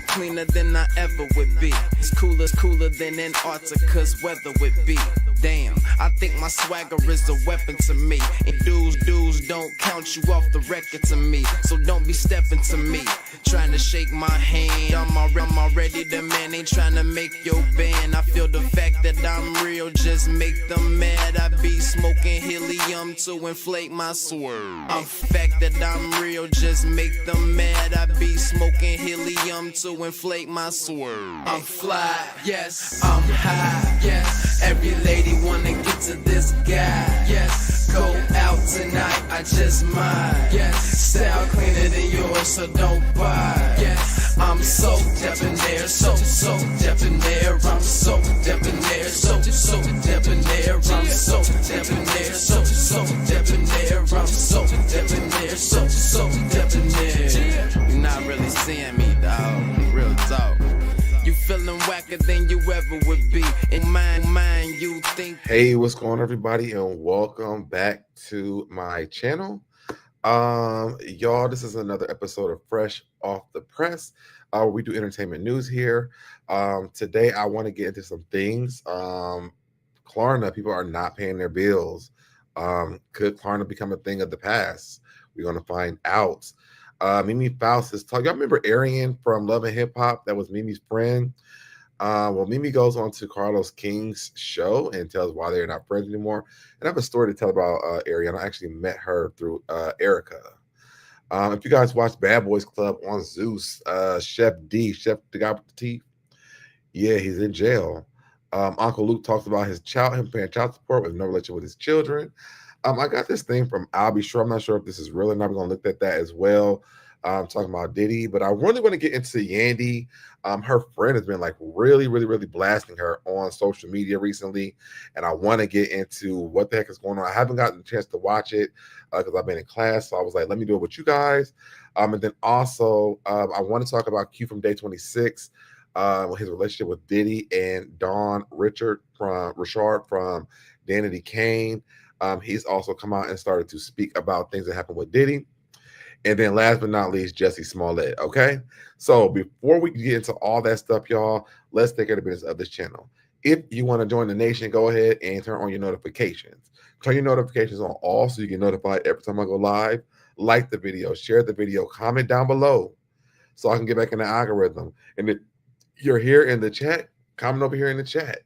feeling cleaner than I ever would be. It's cooler than Antarctica's weather would be. Damn, I think my swagger is a weapon to me. And dudes don't count you off the record to me. So don't be stepping to me, trying to shake my hand. I'm already the man, ain't trying to make your band. I feel the fact that I'm real just make them mad. I be smoking helium to inflate my swerve. The fact that I'm real just make them mad. I be smoking helium to inflate my swerve. I'm fly, yes, I'm high, yes. Every lady wanna get to this guy, yes. Go out tonight, I just might, yes. Style cleaner than yours, so don't buy, yes. I'm so debonair, so debonair. I'm so debonair, so debonair. I'm so debonair, so debonair. I'm so debonair, so debonair. You're not really seeing me, dog. Real talk. You feeling whacker than you ever would be. In mind, you think. Hey, what's going on, everybody, and welcome back to my channel. Y'all, this is another episode of Fresh Off the Press. We do entertainment news here. Today, I want to get into some things. Klarna, people are not paying their bills. Could Klarna become a thing of the past? We're going to find out. Mimi Faust is talking. Y'all remember Arian from Love and Hip Hop? That was Mimi's friend. Well, Mimi goes on to Carlos King's show and tells why they're not friends anymore. And I have a story to tell about Arian. I actually met her through Erica. If you guys watch Bad Boys Club on Zeus, Chef D, the guy with the teeth, yeah, he's in jail. Uncle Luke talks about him paying child support with no relationship with his children. I got this thing from I'll Be Sure. I'm not sure if this is real or not. We're going to look at that as well. Talking about Diddy, but I really want to get into Yandy. Her friend has been like really blasting her on social media recently, and I want to get into what the heck is going on. I haven't gotten a chance to watch it because I've been in class, so I was like, let me do it with you guys. And then also, I want to talk about Q from Day 26, his relationship with Diddy and Don Richard from Danity Kane. He's also come out and started to speak about things that happened with Diddy. And then last but not least, Jussie Smollett, okay? So before we get into all that stuff, y'all, let's take care of the business of this channel. If you want to join the nation, go ahead and turn on your notifications. Turn your notifications on all so you get notified every time I go live. Like the video, share the video, comment down below so I can get back in the algorithm. And if you're here in the chat, comment over here in the chat.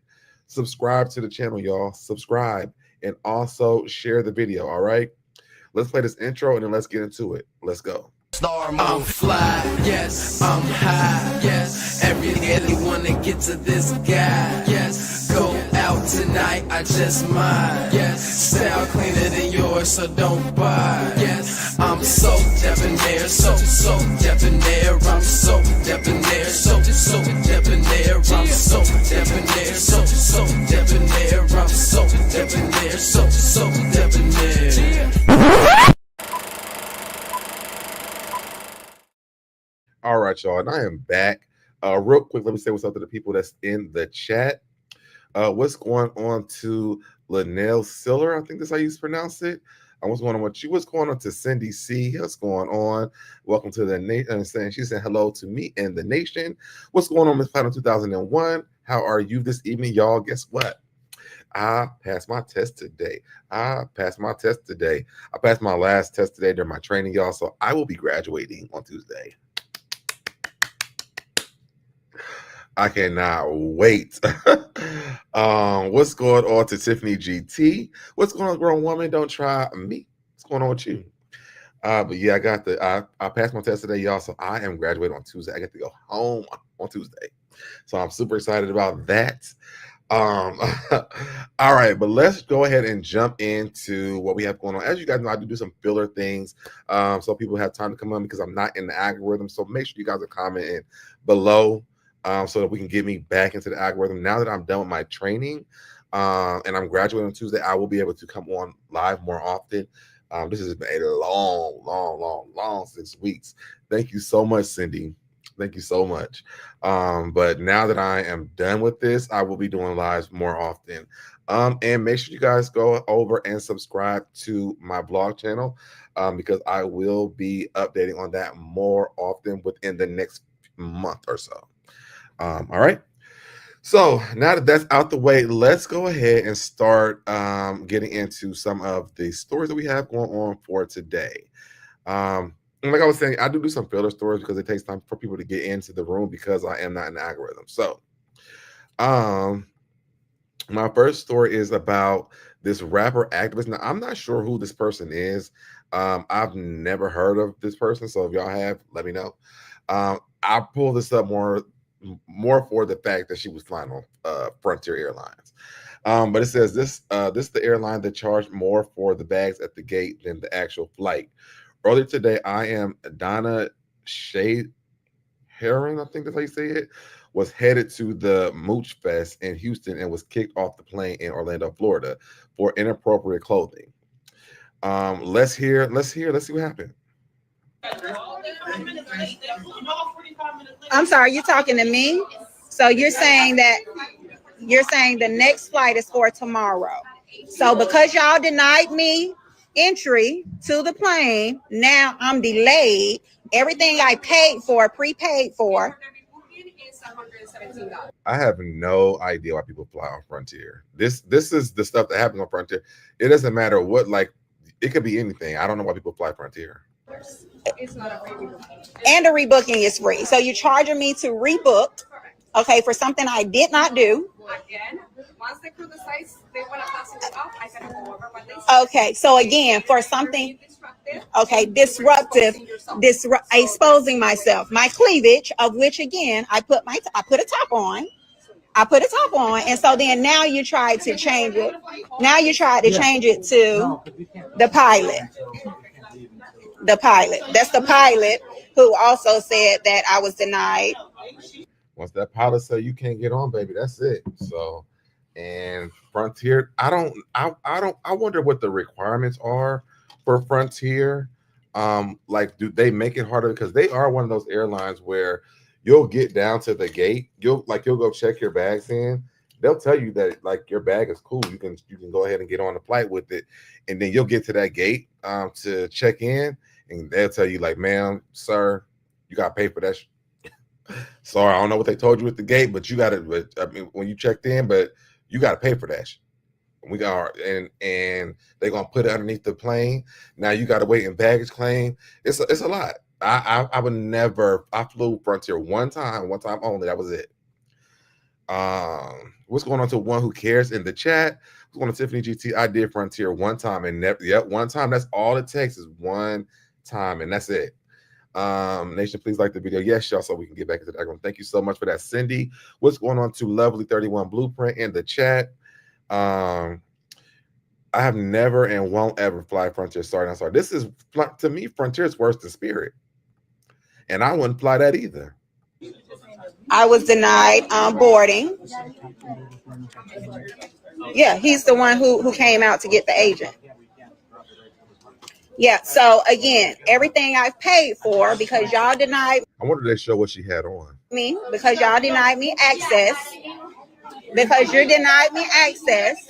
Subscribe to the channel, y'all. Subscribe. And also share the video, all right? Let's play this intro and then let's get into it. Let's go. I'm fly, yes, I'm high, yes. Every wanna get to this guy, yes. Go out tonight, I just might, yes. Style cleaner than yours, so don't buy, yes. I'm so debonair, so debonair. I'm so debonair, so debonair. I'm so debonair, so debonair. I'm so debonair, so debonair. All right, y'all, and I am back. Real quick, let me say what's up to the people that's in the chat. What's going on to Linnell Siller? I think that's how you pronounce it. What's going on with you? What's going on to Cindy C? What's going on? Welcome to the nation. She said hello to me and the nation. What's going on, Miss Platinum 2001? How are you this evening, y'all? Guess what? I passed my test today. I passed my last test today during my training, y'all. So I will be graduating on Tuesday. I cannot wait. What's going on to Tiffany GT? What's going on, grown woman? Don't try me. What's going on with you? But yeah, I passed my test today, y'all. So I am graduating on Tuesday. I get to go home on Tuesday. So I'm super excited about that. All right, but let's go ahead and jump into what we have going on. As you guys know, I do some filler things so people have time to come on because I'm not in the algorithm. So make sure you guys are commenting below so that we can get me back into the algorithm. Now that I'm done with my training and I'm graduating on Tuesday, I will be able to come on live more often. This has been a long 6 weeks. Thank you so much, Cindy. Thank you so much. But now that I am done with this, I will be doing lives more often. And make sure you guys go over and subscribe to my blog channel because I will be updating on that more often within the next month or so. All right. So now that that's out the way, let's go ahead and start getting into some of the stories that we have going on for today. And like I was saying, I do some filler stories because it takes time for people to get into the room because I am not in the algorithm. So, my first story is about this rapper activist. Now, I'm not sure who this person is. I've never heard of this person, so if y'all have, let me know. I pulled this up more for the fact that she was flying on Frontier Airlines. But it says this is the airline that charged more for the bags at the gate than the actual flight. Earlier today, I am Donna Shade Heron, I think that's how you say it, was headed to the Mooch Fest in Houston and was kicked off the plane in Orlando, Florida for inappropriate clothing. Let's see what happened. I'm sorry, you're talking to me? So you're saying the next flight is for tomorrow. So because y'all denied me entry to the plane, now I'm delayed. Everything I prepaid for. I have no idea why people fly on Frontier. This is the stuff that happens on Frontier. It doesn't matter what, like, it could be anything. I don't know why people fly Frontier. And the rebooking is free. So you're charging me to rebook, okay, for something I did not do. Again, once the crew decides they want to pass it off, I can go over what they say. Okay, so again, for something, okay, disruptive, exposing myself, my cleavage, of which again I put a top on. And so then now you try to change it. Now you try to change it to the pilot. The pilot. That's the pilot who also said that I was denied. Once that pilot said you can't get on, baby, that's it. So, and Frontier, I wonder what the requirements are for Frontier. Like, do they make it harder? Because they are one of those airlines where you'll get down to the gate, you'll go check your bags in. They'll tell you that, like, your bag is cool. You can go ahead and get on the flight with it, and then you'll get to that gate to check in, and they'll tell you, like, ma'am, sir, you gotta pay for that. Sorry, I don't know what they told you at the gate, but you got to. But I mean, when you checked in, but you got to pay for that. We got and they're gonna put it underneath the plane. Now you got to wait in baggage claim. It's a lot. I would never. I flew Frontier one time only. That was it. What's going on to one who cares in the chat? What's going on, Tiffany GT? I did Frontier one time and one time. That's all it takes is one time, and that's it. Nation, please like the video. Yes, y'all, so we can get back into the background. Thank you so much for that, Cindy. What's going on to Lovely 31 Blueprint in the chat? I have never and won't ever fly Frontier. Sorry. This is, to me, Frontier is worse than Spirit, and I wouldn't fly that either. I was denied boarding. Yeah, he's the one who came out to get the agent. Yeah, so again, everything I've paid for because y'all denied. I wonder if they show what she had on. Me, because y'all denied me access. Because you denied me access.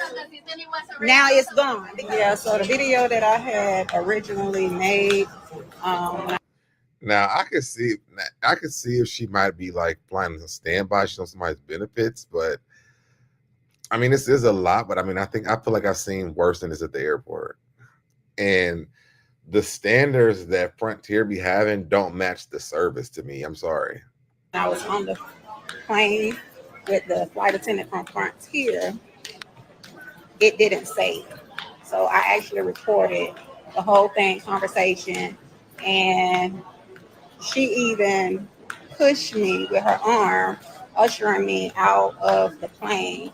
Now it's gone. Yeah, so the video that I had originally made. Now I could see if she might be like flying on standby, she knows somebody's benefits, but I mean, this is a lot, but I mean, I feel like I've seen worse than this at the airport. And the standards that Frontier be having don't match the service to me. I'm sorry. I was on the plane with the flight attendant from Frontier. It didn't save. So I actually recorded the whole conversation, and she even pushed me with her arm, ushering me out of the plane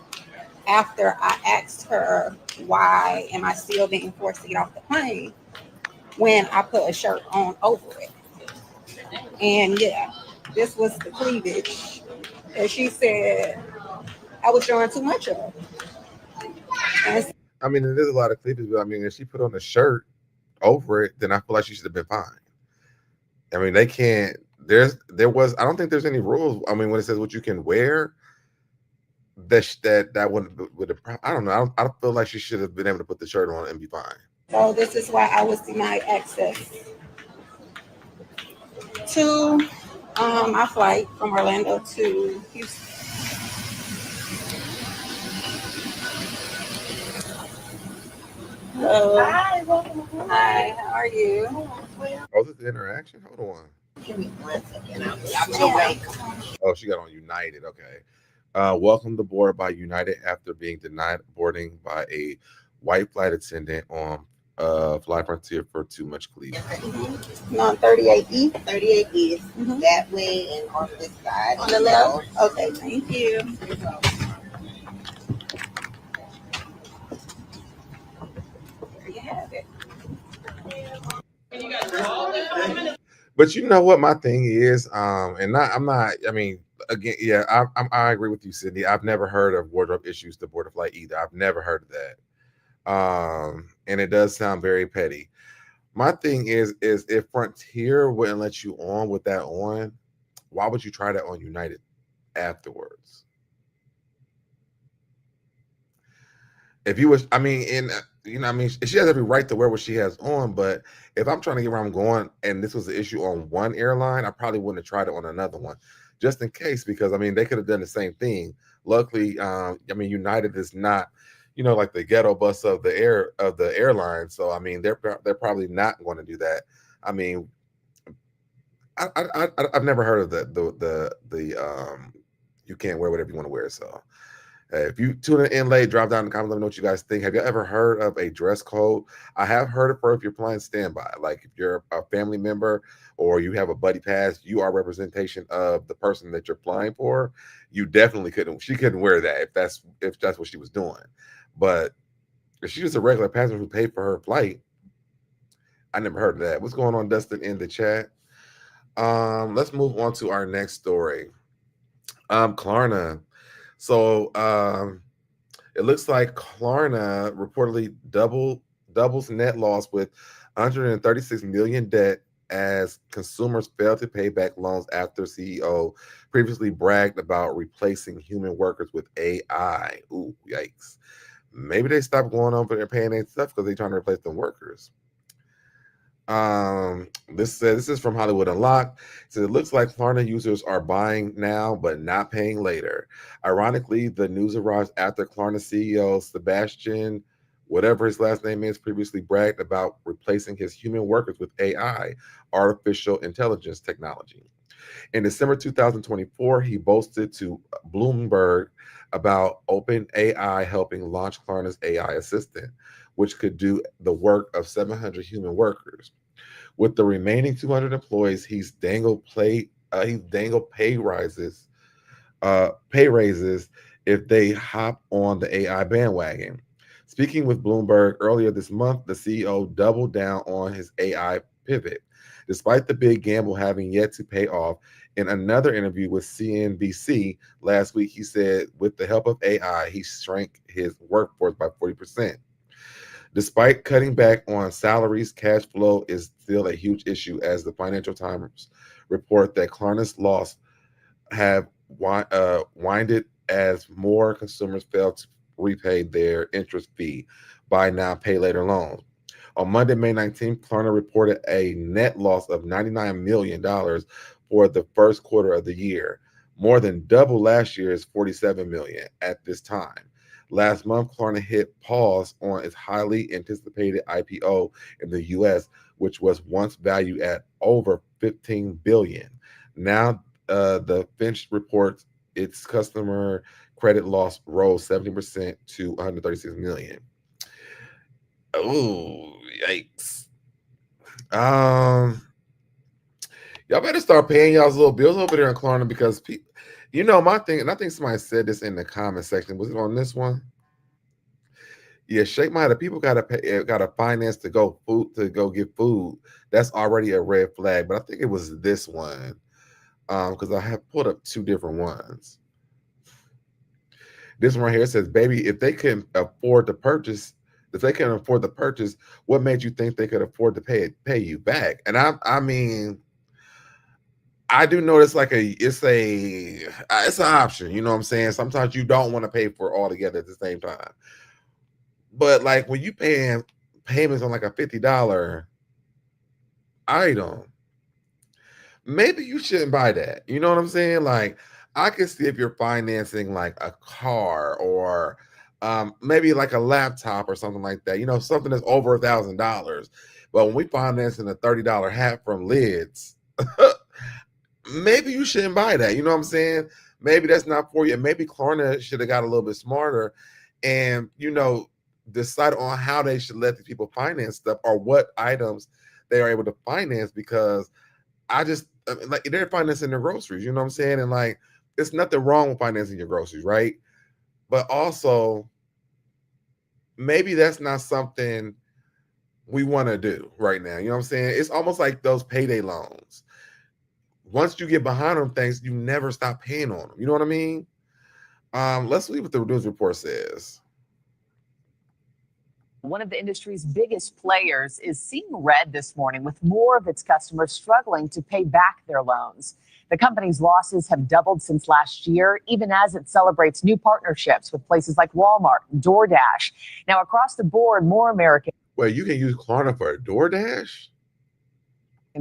after I asked her, why am I still being forced to get off the plane when I put a shirt on over it? And yeah, this was the cleavage. And she said I was showing too much of. I mean, there's a lot of cleavage, but I mean, if she put on a shirt over it, then I feel like she should have been fine. I mean, they can't. I don't think there's any rules. I mean, when it says what you can wear, that would. I don't know. I feel like she should have been able to put the shirt on and be fine. So this is why I was denied access to My flight from Orlando to Houston. Hello. Hi, how are you? Oh, this is the interaction? Hold on. Give me 1 second. I'll be out your way. Oh, she got on United. Okay. Welcome to board by United after being denied boarding by a white flight attendant on Fly Frontier for too much cleavage. No, 38E. 38E. That way and on this side. On the left? Okay, thank you. There you have it. But you know what my thing is, I'm not. I mean, again, yeah, I agree with you, Sydney. I've never heard of wardrobe issues to board a flight either. I've never heard of that. And it does sound very petty. My thing is if Frontier wouldn't let you on with that on, why would you try that on United afterwards? If you was, I mean, and I mean, she has every right to wear what she has on, but if I'm trying to get where I'm going and this was the issue on one airline, I probably wouldn't have tried it on another one, just in case, because I mean, they could have done the same thing. Luckily, I mean, United is not, like the ghetto bus of the airline, so I mean, they're probably not going to do that. I mean, I've never heard of the you can't wear whatever you want to wear, so. If you tune in late, drop down in the comments. Let me know what you guys think. Have you ever heard of a dress code? I have heard it for if you're flying standby. Like if you're a family member or you have a buddy pass, you are representation of the person that you're flying for. You definitely couldn't. She couldn't wear that if that's what she was doing. But if she was a regular passenger who paid for her flight, I never heard of that. What's going on, Dustin, in the chat? Let's move on to our next story. Klarna. So it looks like Klarna reportedly doubles net loss with 136 million debt as consumers fail to pay back loans after CEO previously bragged about replacing human workers with AI. Ooh, yikes. Maybe they stopped going over there paying their stuff because they're trying to replace them workers. This is from Hollywood Unlocked. It says it looks like Klarna users are buying now but not paying later. Ironically, the news arrives after Klarna CEO Sebastian, whatever his last name is, previously bragged about replacing his human workers with AI, artificial intelligence technology. In December 2024, he boasted to Bloomberg about OpenAI helping launch Klarna's AI assistant, which could do the work of 700 human workers. With the remaining 200 employees, he's dangled pay raises if they hop on the AI bandwagon. Speaking with Bloomberg earlier this month, the CEO doubled down on his AI pivot, despite the big gamble having yet to pay off. In another interview with CNBC last week, he said with the help of AI, he shrank his workforce by 40%. Despite cutting back on salaries, cash flow is still a huge issue, as the Financial Times report that Klarna's loss have winded as more consumers fail to repay their interest fee, buy now, pay later loans. On Monday, May 19th, Klarna reported a net loss of $99 million for the first quarter of the year, more than double last year's $47 million at this time. Last month, Klarna hit pause on its highly anticipated IPO in the U.S., which was once valued at over $15 billion. Now, the Finch reports its customer credit loss rose 70% to $136 million. Oh, yikes. Y'all better start paying y'all's little bills over there in Klarna, because my thing, and I think somebody said this in the comment section. Was it on this one? Yeah, shake my head. People gotta pay, gotta finance to go get food. That's already a red flag. But I think it was this one, because I have pulled up two different ones. This one right here says, "Baby, if they can afford the purchase, what made you think they could afford to pay you back?" And I mean, I do know it's it's an option. You know what I'm saying? Sometimes you don't want to pay for it all together at the same time. But like when you paying payments on like a $50 item, maybe you shouldn't buy that. You know what I'm saying? Like, I can see if you're financing like a car or maybe like a laptop or something like that. You know, something that's over $1,000. But when we financing a $30 hat from Lids, maybe you shouldn't buy that. You know what I'm saying? Maybe that's not for you. And maybe Klarna should have got a little bit smarter and, decide on how they should let these people finance stuff or what items they are able to finance, because like they're financing their groceries, you know what I'm saying? And like, there's nothing wrong with financing your groceries, right? But also, maybe that's not something we want to do right now. You know what I'm saying? It's almost like those payday loans. Once you get behind on things, you never stop paying on them. You know what I mean? Let's see what the news report says. One of the industry's biggest players is seeing red this morning, with more of its customers struggling to pay back their loans. The company's losses have doubled since last year, even as it celebrates new partnerships with places like Walmart and DoorDash. Now, across the board, more Americans. Well, you can use Klarna for a DoorDash?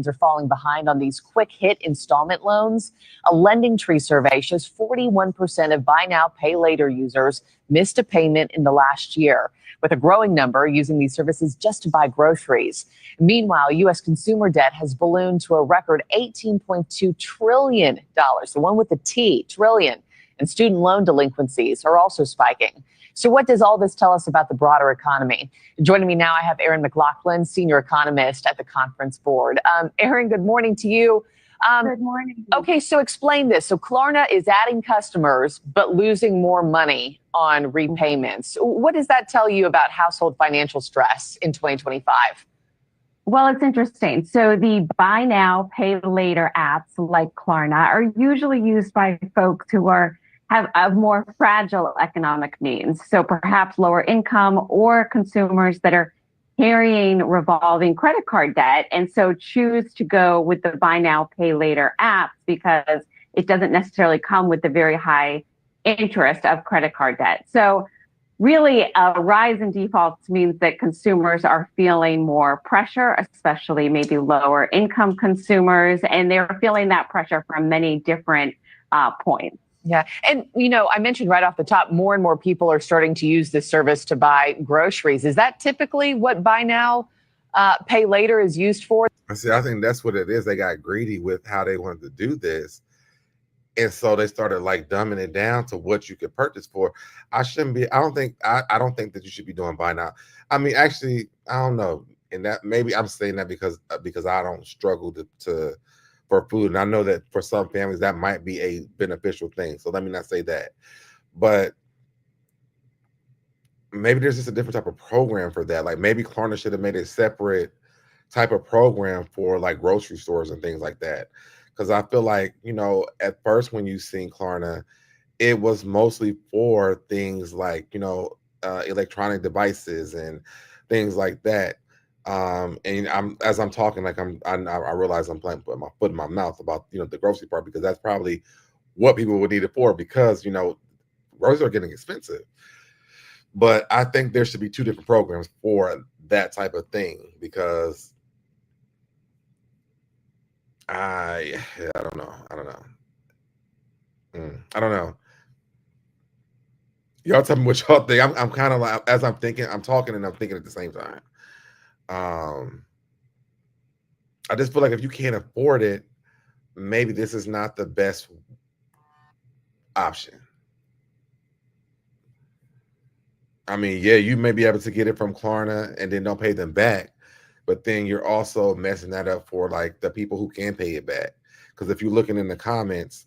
Are falling behind on these quick hit installment loans. A Lending Tree survey shows 41% of buy now, pay later users missed a payment in the last year, with a growing number using these services just to buy groceries. Meanwhile, U.S. consumer debt has ballooned to a record $18.2 trillion, the one with the T, trillion, and student loan delinquencies are also spiking. So what does all this tell us about the broader economy? Joining me now, I have Erin McLaughlin, senior economist at the Conference Board. Erin, good morning to you. Good morning. Okay, so explain this. So Klarna is adding customers, but losing more money on repayments. What does that tell you about household financial stress in 2025? Well, it's interesting. So the buy now, pay later apps like Klarna are usually used by folks who have a more fragile economic means. So perhaps lower income or consumers that are carrying revolving credit card debt, and so choose to go with the buy now, pay later apps because it doesn't necessarily come with the very high interest of credit card debt. So really, a rise in defaults means that consumers are feeling more pressure, especially maybe lower income consumers, and they're feeling that pressure from many different points. Yeah. And, I mentioned right off the top, more and more people are starting to use this service to buy groceries. Is that typically what buy now, pay later is used for? I think that's what it is. They got greedy with how they wanted to do this. And so they started like dumbing it down to what you could purchase for. I don't think that you should be doing buy now. I mean, actually, I don't know. And that maybe I'm saying that because I don't struggle for food. And I know that for some families that might be a beneficial thing. So let me not say that. But maybe there's just a different type of program for that. Like maybe Klarna should have made a separate type of program for like grocery stores and things like that. Because I feel like, at first when you seen Klarna, it was mostly for things like, electronic devices and things like that. And as I'm talking, like I realize I'm putting my foot in my mouth about, the grocery part, because that's probably what people would need it for, because, groceries are getting expensive. But I think there should be two different programs for that type of thing, because I don't know. I don't know. Y'all tell me what y'all think. I'm kind of like, as I'm thinking, I'm talking and I'm thinking at the same time. I just feel like if you can't afford it, maybe this is not the best option. I mean, yeah, you may be able to get it from Klarna and then don't pay them back, but then you're also messing that up for like the people who can pay it back. Because if you're looking in the comments,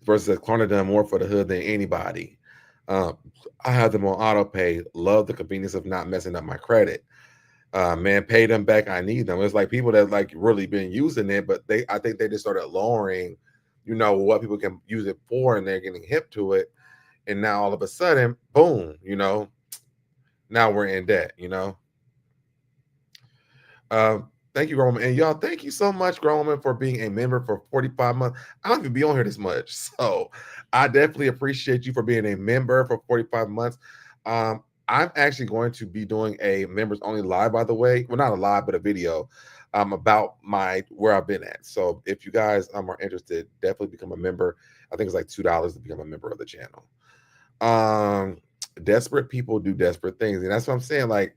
versus Klarna done more for the hood than anybody. I have them on auto pay. Love the convenience of not messing up my credit. Man, pay them back. I need them. It's like people that like really been using it, but I think they just started lowering, what people can use it for, and they're getting hip to it. And now all of a sudden, boom, now we're in debt, Thank you, Grown Woman. And y'all, thank you so much, Grown Woman, for being a member for 45 months. I don't even be on here this much. So I definitely appreciate you for being a member for 45 months. I'm actually going to be doing a members only live, by the way. Well, not a live, but a video about where I've been at. So if you guys are interested, definitely become a member. I think it's like $2 to become a member of the channel. Desperate people do desperate things, and that's what I'm saying. Like,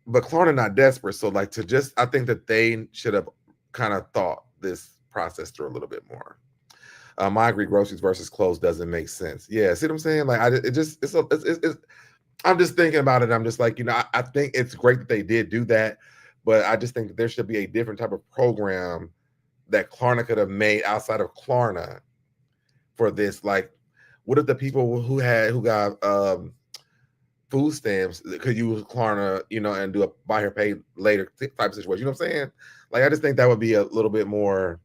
but Klarna not desperate, so like I think that they should have kind of thought this process through a little bit more. I agree. Groceries versus clothes doesn't make sense. Yeah, see what I'm saying? Like, I'm just thinking about it. I'm just like, I think it's great that they did do that, but I just think that there should be a different type of program that Klarna could have made outside of Klarna for this. Like, what if the people who got food stamps could use Klarna, and do a buy or pay later type of situation? You know what I'm saying? Like, I just think that would be a little bit more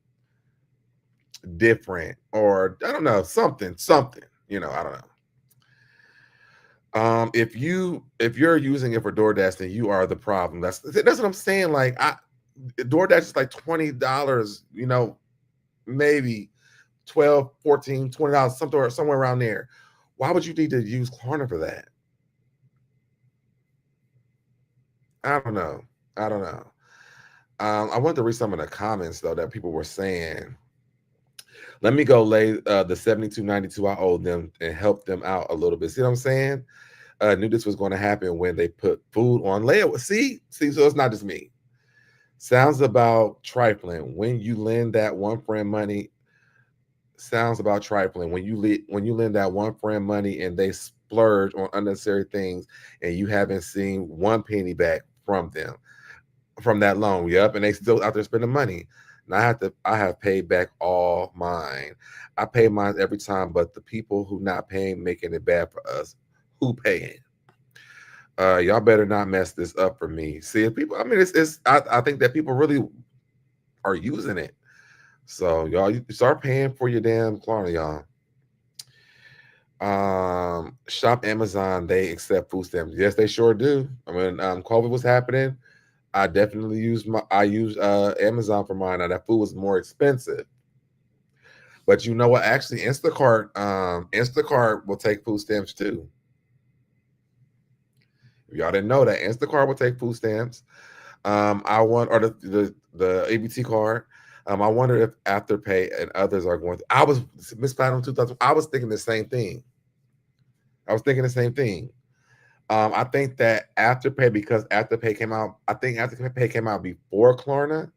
different, or I don't know, something, I don't know. If you're using it for DoorDash, then you are the problem. That's what I'm saying. Like, DoorDash is like $20, maybe $12, $14, $20, somewhere around there. Why would you need to use Klarna for that? I don't know. I wanted to read some of the comments though that people were saying. Let me go lay the $72.92 I owed them and help them out a little bit. See what I'm saying? Knew this was going to happen when they put food on layaway. See, so it's not just me. Sounds about trifling. When you lend that one friend money, sounds about trifling. When you lend that one friend money and they splurge on unnecessary things and you haven't seen one penny back from them, from that loan. Yep, and they still out there spending money. And I have paid back all mine. I pay mine every time, but the people who not paying making it bad for us. Who paying? Y'all better not mess this up for me. See, people, I mean, I think that people really are using it. So y'all, you start paying for your damn Klarna, y'all. Shop Amazon, they accept food stamps. Yes, they sure do. I mean, COVID was happening. I definitely used Amazon for mine. Now that food was more expensive. But you know what? Actually, Instacart will take food stamps too. If y'all didn't know that, Instacart will take food stamps. I want, or the ABT card. I wonder if Afterpay and others are going to. I was Miss Platinum 2000. I was thinking the same thing. I think that Afterpay, because Afterpay came out, I think Afterpay came out before Klarna.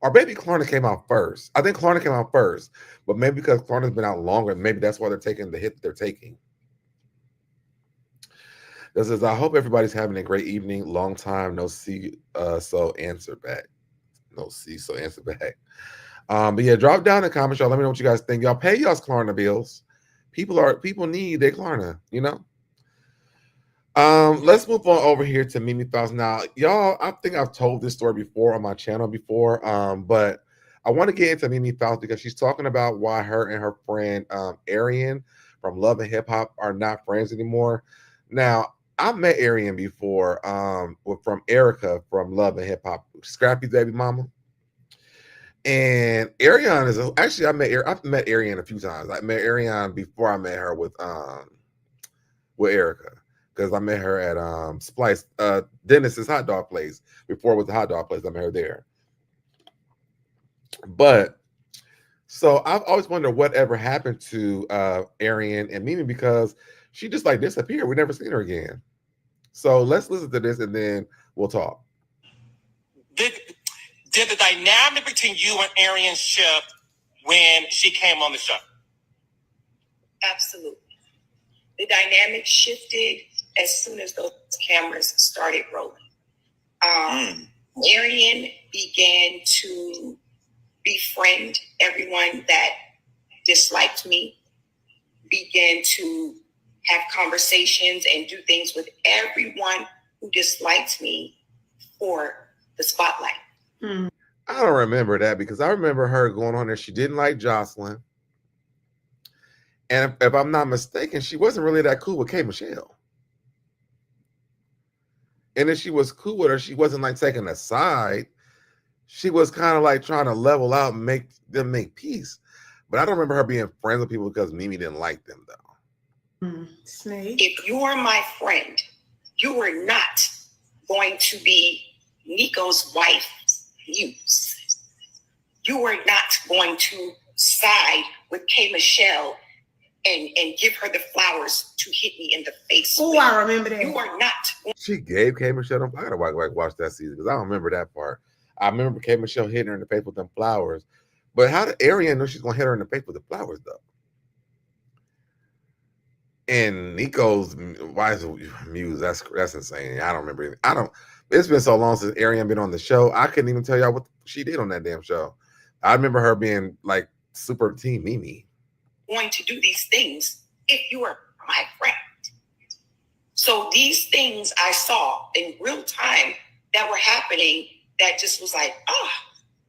Or maybe Klarna came out first. I think Klarna came out first. But maybe because Klarna's been out longer, maybe that's why they're taking the hit that they're taking. This is, I hope everybody's having a great evening. Long time no see, so answer back. But yeah, drop down in the comments, y'all. Let me know what you guys think. Y'all pay y'all's Klarna bills. People need their Klarna, Let's move on over here to Mimi Faust. Now, y'all, I think I've told this story before on my channel before, but I want to get into Mimi Faust because she's talking about why her and her friend Arian from Love and Hip Hop are not friends anymore. Now, I met Arian before from Erica from Love and Hip Hop, Scrappy's baby mama. And Arian is actually I've met Arian a few times. I met Arian before I met her with Erica. Because I met her at Splice, Dennis's hot dog place. Before it was the hot dog place, I met her there. But so I've always wondered whatever happened to Arian and Mimi, because she just like disappeared. We never seen her again. So let's listen to this and then we'll talk. Did the dynamic between you and Arian shift when she came on the show? Absolutely. The dynamic shifted as soon as those cameras started rolling. Arian began to befriend everyone that disliked me, began to have conversations and do things with everyone who disliked me for the spotlight. I don't remember that, because I remember her going on there. She didn't like Jocelyn. And if I'm not mistaken, she wasn't really that cool with K. Michelle. And if she was cool with her, she wasn't like taking a side. She was kind of like trying to level out and make peace. But I don't remember her being friends with people because Mimi didn't like them, though. If you are my friend, you are not going to be Nico's wife's muse. You were not going to side with K. Michelle and give her the flowers to hit me in the face. Oh, I remember that. You are not. She gave K. Michelle them. I gotta watch that season because I don't remember that part. I remember K. Michelle hitting her in the face with them flowers. But how did Ariane know she's gonna hit her in the face with the flowers though? And Nico's wife's muse, that's insane. I don't remember. It's been so long since Ariane been on the show. I couldn't even tell y'all what she did on that damn show. I remember her being like super team Mimi. Going to do these things if you are my friend. So these things I saw in real time that were happening that just was like,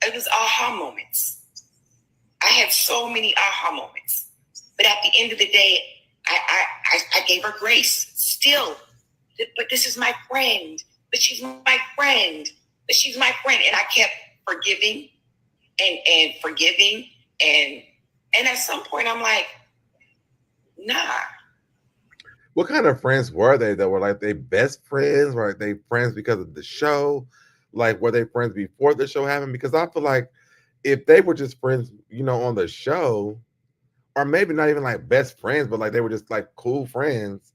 it was aha moments. I had so many aha moments. But at the end of the day, I gave her grace still. But this is my friend. But she's my friend. But she's my friend. And I kept forgiving and forgiving. And at some point, I'm like, nah. What kind of friends were they that were like they best friends? Were they friends because of the show? Like, were they friends before the show happened? Because I feel like if they were just friends, on the show, or maybe not even like best friends, but like they were just like cool friends,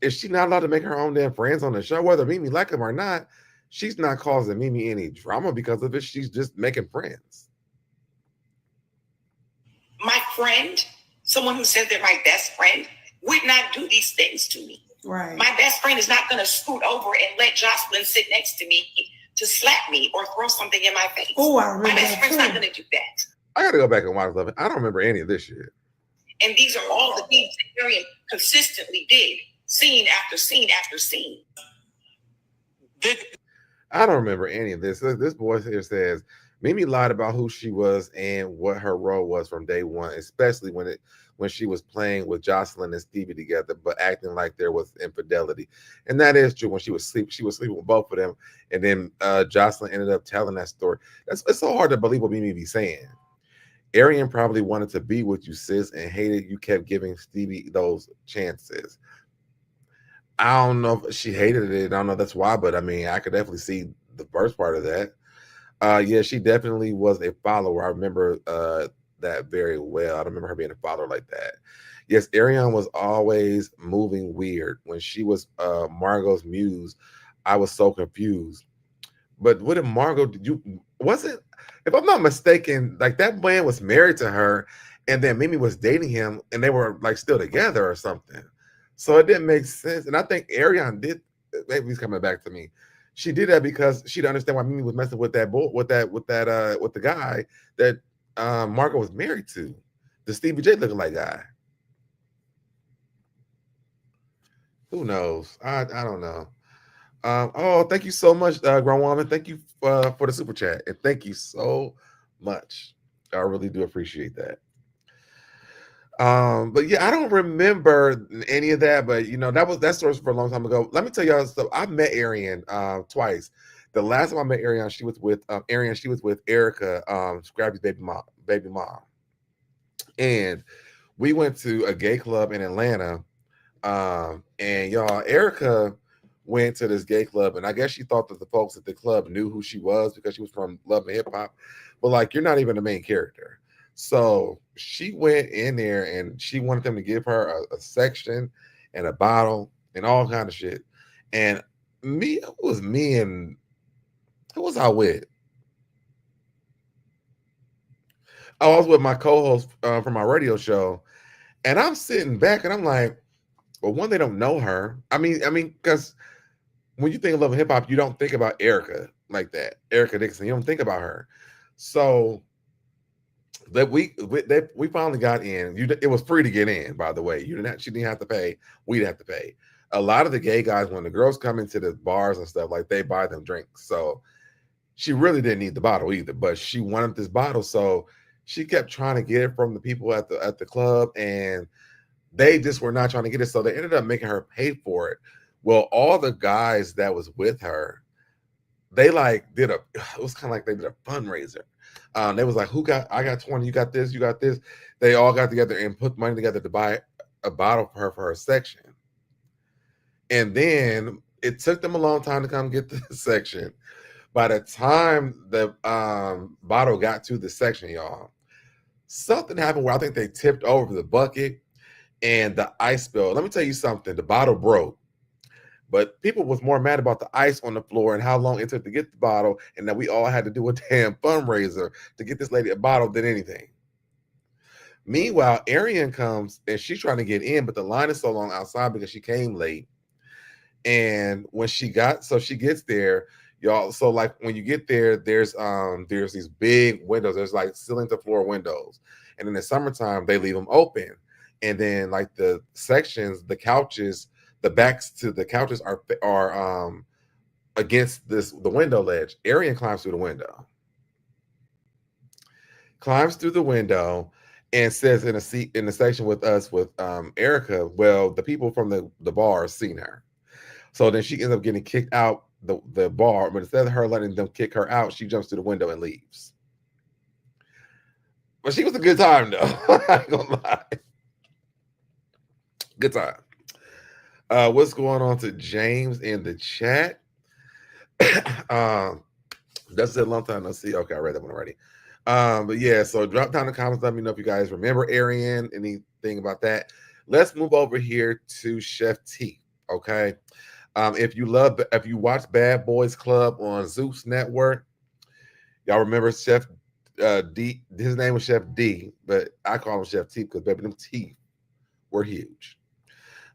is she not allowed to make her own damn friends on the show? Whether Mimi like them or not, she's not causing Mimi any drama because of it. She's just making friends. My friend, someone who says they're my best friend, would not do these things to me. Right. My best friend is not going to scoot over and let Jocelyn sit next to me to slap me or throw something in my face. Oh, I remember my best that friend's too. not going to do that. I got to go back and watch Love. I don't remember any of this shit. And these are all the things that Ariane consistently did, scene after scene after scene. I don't remember any of this. This boy here says Mimi lied about who she was and what her role was from day one, especially when she was playing with Jocelyn and Stevie together, but acting like there was infidelity. And that is true. When she was sleeping with both of them, and then Jocelyn ended up telling that story. It's so hard to believe what Mimi be saying. Ariane probably wanted to be with you, sis, and hated you kept giving Stevie those chances. I don't know if she hated it. I don't know if that's why, but I mean, I could definitely see the first part of that. Yeah, she definitely was a follower. I remember that very well. I don't remember her being a follower like that. Yes, Ariane was always moving weird. When she was Margot's muse, I was so confused. But what did Margot wasn't, if I'm not mistaken, like that man was married to her and then Mimi was dating him and they were like still together or something. So it didn't make sense. And I think Ariane did, maybe he's coming back to me. She did that because she didn't understand why Mimi was messing with that boy, with the guy that Margot was married to, the Stevie J looking like guy. Who knows? I don't know. Thank you so much, grown woman. Thank you for the super chat, and thank you so much. I really do appreciate that. But yeah, I don't remember any of that, but that story for a long time ago. Let me tell y'all stuff. I met Ariane twice. The last time I met Ariane, she was with Ariane. She was with Erica, Scrappy's baby mom, and we went to a gay club in Atlanta. And y'all, Erica went to this gay club, and I guess she thought that the folks at the club knew who she was because she was from Love and Hip Hop, but like, you're not even the main character. So she went in there and she wanted them to give her a section and a bottle and all kind of shit. And who was I with? I was with my co-host from my radio show, and I'm sitting back and I'm like, well, one, they don't know her. I mean, because when you think of Love and Hip Hop, you don't think about Erica like that. Erica Dixon, you don't think about her. So that we finally got in. It was free to get in, by the way. She didn't have to pay. We didn't have to pay. A lot of the gay guys, when the girls come into the bars and stuff, like, they buy them drinks. So she really didn't need the bottle either, but she wanted this bottle, so she kept trying to get it from the people at the club, and they just were not trying to get it. So they ended up making her pay for it. Well, all the guys that was with her, they it was kind of like they did a fundraiser. They was like, I got 20, you got this, you got this. They all got together and put money together to buy a bottle for her section. And then It took them a long time to come get to the section. By the time the bottle got to the section, y'all, something happened where I think they tipped over the bucket and the ice spilled. Let me tell you something. The bottle broke. But people was more mad about the ice on the floor and how long it took to get the bottle, and that we all had to do a damn fundraiser to get this lady a bottle than anything. Meanwhile, Arian comes and she's trying to get in, but the line is so long outside because she came late. And when she gets there, y'all. So like when you get there, there's these big windows. There's like ceiling to floor windows, and in the summertime they leave them open. And then like the sections, the couches, the backs to the couches are against the window ledge. Arian climbs through the window. And says in a seat in the section with us with Erica, well, the people from the bar seen her. So then she ends up getting kicked out the bar, but instead of her letting them kick her out, she jumps through the window and leaves. But she was a good time though. I ain't gonna lie. Good time. What's going on to James in the chat? That's a long time no see. Okay, I read that one already. But yeah, so drop down in the comments. Let me know if you guys remember Arian, anything about that. Let's move over here to Chef T. Okay. If you watch Bad Boys Club on Zeus Network, y'all remember Chef D. His name was Chef D, but I call him Chef T because baby, them teeth were huge.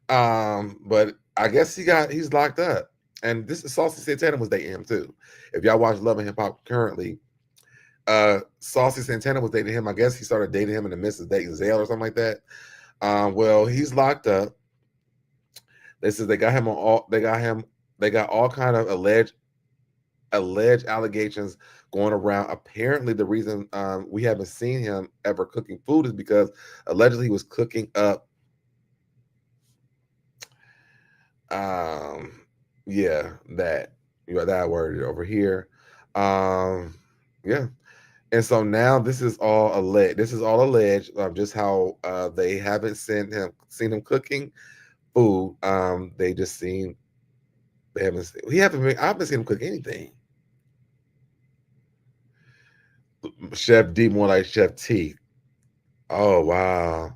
But I guess he's locked up. And this is Saucy Santana was dating him too. If y'all watch Love and Hip Hop currently, Saucy Santana was dating him. I guess he started dating him in the midst of dating Zelle or something like that. Well, he's locked up. They said they got all kind of alleged allegations going around. Apparently, the reason we haven't seen him ever cooking food is because allegedly he was cooking up that word over here. And so now this is all alleged just how they haven't seen him cooking food. I haven't seen him cook anything. Chef D more like Chef T. Oh wow.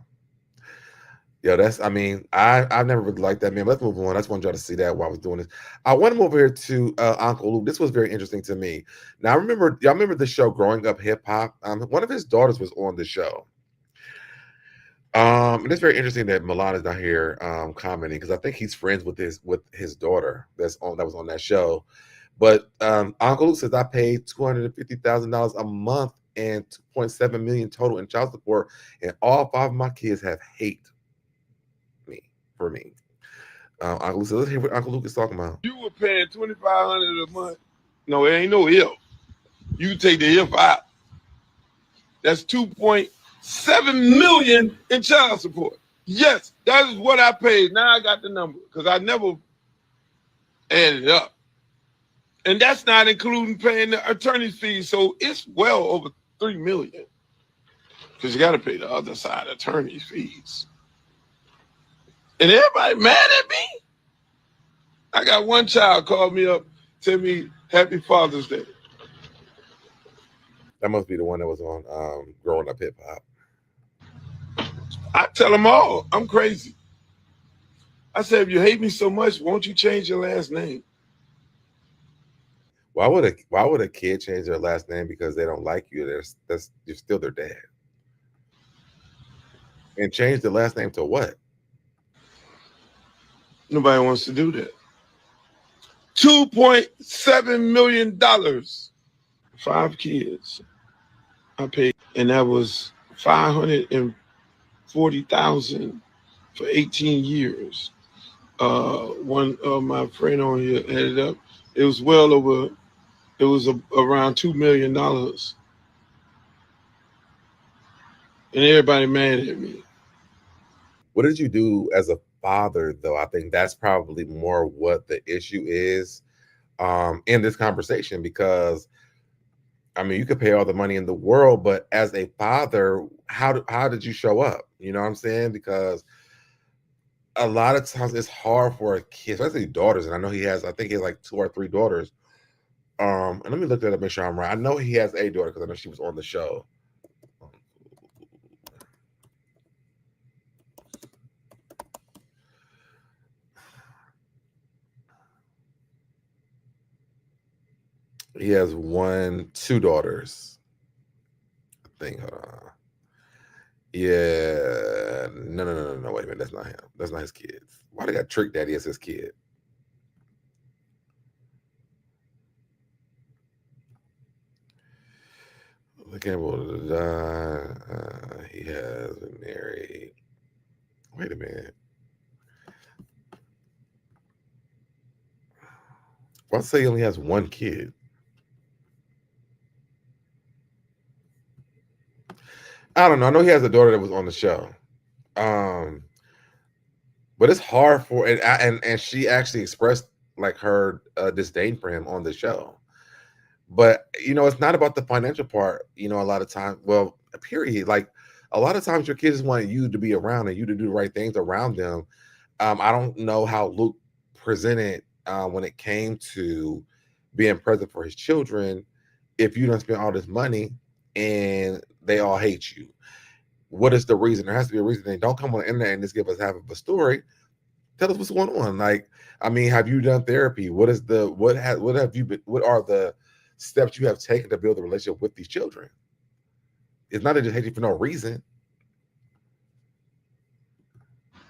Yo, I've never really liked that, man. Let's move on. I just wanted y'all to see that while I was doing this. I want to move over here to Uncle Luke. This was very interesting to me. Now, y'all remember the show Growing Up Hip Hop? One of his daughters was on the show. And it's very interesting that Milan is not here commenting because I think he's friends with his daughter that was on that show. But Uncle Luke says I paid $250,000 a month and $2.7 million total in child support, and all 5 of my kids have hate for me. Uncle Luke, let's hear what Uncle Luke is talking about. You were paying $2,500 a month. No, it ain't no if. You take the if out. That's $2.7 million in child support. Yes, that is what I paid. Now I got the number because I never added it up. And that's not including paying the attorney's fees. So it's well over $3 million because you got to pay the other side attorney's fees. And everybody mad at me. I got one child called me up, tell me Happy Father's Day. That must be the one that was on Growing Up Hip Hop. I tell them all, I'm crazy. I said, if you hate me so much, won't you change your last name? Why would a kid change their last name because they don't like you? You're still their dad. And change the last name to what? Nobody wants to do that. $2.7 million. 5 kids I paid, and that was $540,000 for 18 years. One of my friend on here added up. It was around $2 million. And everybody mad at me. What did you do as a father, though? I think that's probably more what the issue is in this conversation, because you could pay all the money in the world, but as a father, how did you show up? You know what I'm saying? Because a lot of times it's hard for a kid, especially daughters. And I know I think he has like 2 or 3 daughters. And let me look that up, make sure I'm right. I know he has a daughter because I know she was on the show. He has 2 daughters. I think. Hold on. Yeah. No. Wait a minute. That's not him. That's not his kids. Why they got Trick Daddy as his kid? The Campbell he has been married. Wait a minute. Why say he only has 1 kid? I don't know. I know he has a daughter that was on the show. But it's hard for and she actually expressed like her disdain for him on the show. But it's not about the financial part. A lot of times, well, period. Like a lot of times, your kids want you to be around and you to do the right things around them. I don't know how Luke presented when it came to being present for his children. If you don't spend all this money and they all hate you, what is the reason? There has to be a reason. They don't come on the internet and just give us half of a story. Tell us what's going on. Like, I mean, have you done therapy? What are the steps you have taken to build a relationship with these children? It's not that they just hate you for no reason.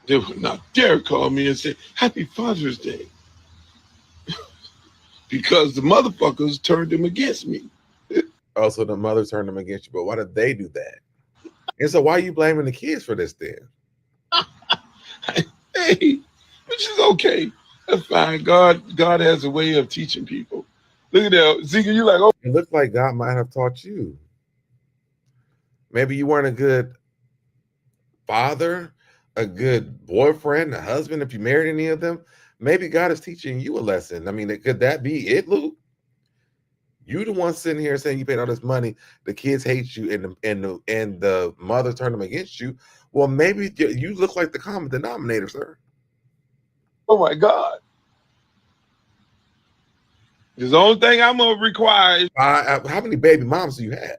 They would not dare call me and say, Happy Father's Day. Because the motherfuckers turned them against me. Oh, so the mother turned them against you. But why did they do that? And so why are you blaming the kids for this then? Hey, which is okay. That's fine. God has a way of teaching people. Look at that. Zeke, you like, oh. It looks like God might have taught you. Maybe you weren't a good father, a good boyfriend, a husband, if you married any of them. Maybe God is teaching you a lesson. I mean, could that be it, Luke? You the one sitting here saying you paid all this money, the kids hate you, and the mother turned them against you. Well, maybe you look like the common denominator, sir. Oh my God. The only thing I'm gonna require is how many baby moms do you have?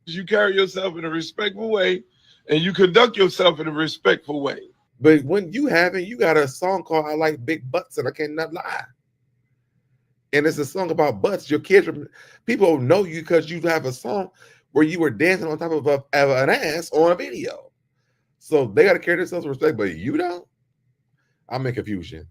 You carry yourself in a respectful way, and you conduct yourself in a respectful way. But when you haven't, you got a song called "I Like Big Butts" and I cannot lie. And it's a song about butts. Your kids, people know you because you have a song where you were dancing on top of an ass on a video. So they got to carry themselves with respect, but you don't. I'm in confusion.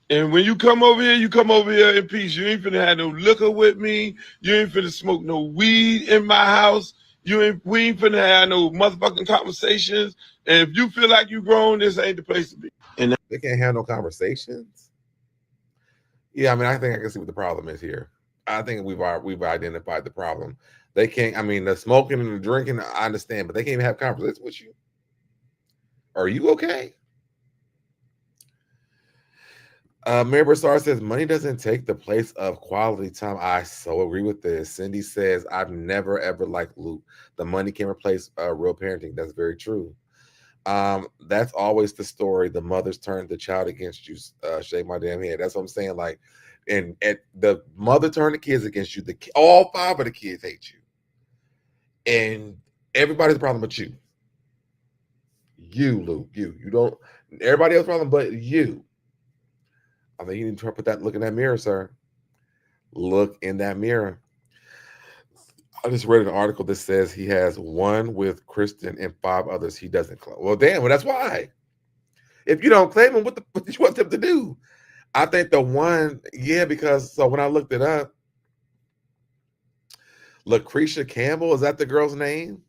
And when you come over here in peace. You ain't finna have no liquor with me. You ain't finna smoke no weed in my house. We ain't finna have no motherfucking conversations. And if you feel like you grown, this ain't the place to be. And they can't have no conversations. Yeah, I mean, I think I can see what the problem is here. I think we've identified the problem. They can't. I mean, the smoking and the drinking, I understand, but they can't even have conversations with you. Are you okay? Mary Broussard says money doesn't take the place of quality time. I so agree with this. Cindy says I've never ever liked Luke. The money can replace real parenting. That's very true. That's always the story. The mother's turned the child against you. Shake my damn head. That's what I'm saying. Like, and the mother turned the kids against you. All 5 of the kids hate you, and everybody's a problem but you. You, Luke. You don't. Everybody else problem but you. I think you need to put that look in that mirror, sir. Look in that mirror. I just read an article that says he has 1 with Kristen and 5 others he doesn't claim. Well, damn, well, that's why. If you don't claim them, what do you want them to do? I think the one, because so when I looked it up, Lucretia Campbell, is that the girl's name?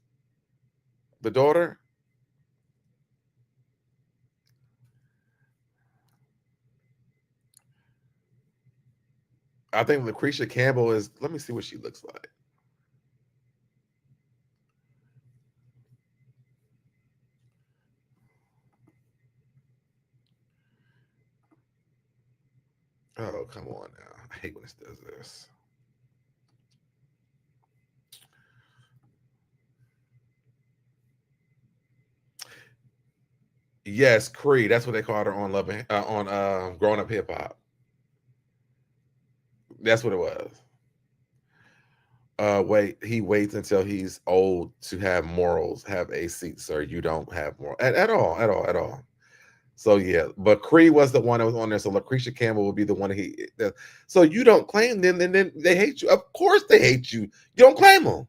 The daughter? I think Lucretia Campbell is, let me see what she looks like. Oh, come on now. I hate when it does this. Yes, Cree. That's what they called her on Growing Up Hip Hop. That's what it was. He waits until he's old to have morals. Have a seat, sir. You don't have moral at all. So yeah, but Cree was the one that was on there. So Lucretia Campbell will be the one so you don't claim them, and then they hate you. Of course they hate you. You don't claim them.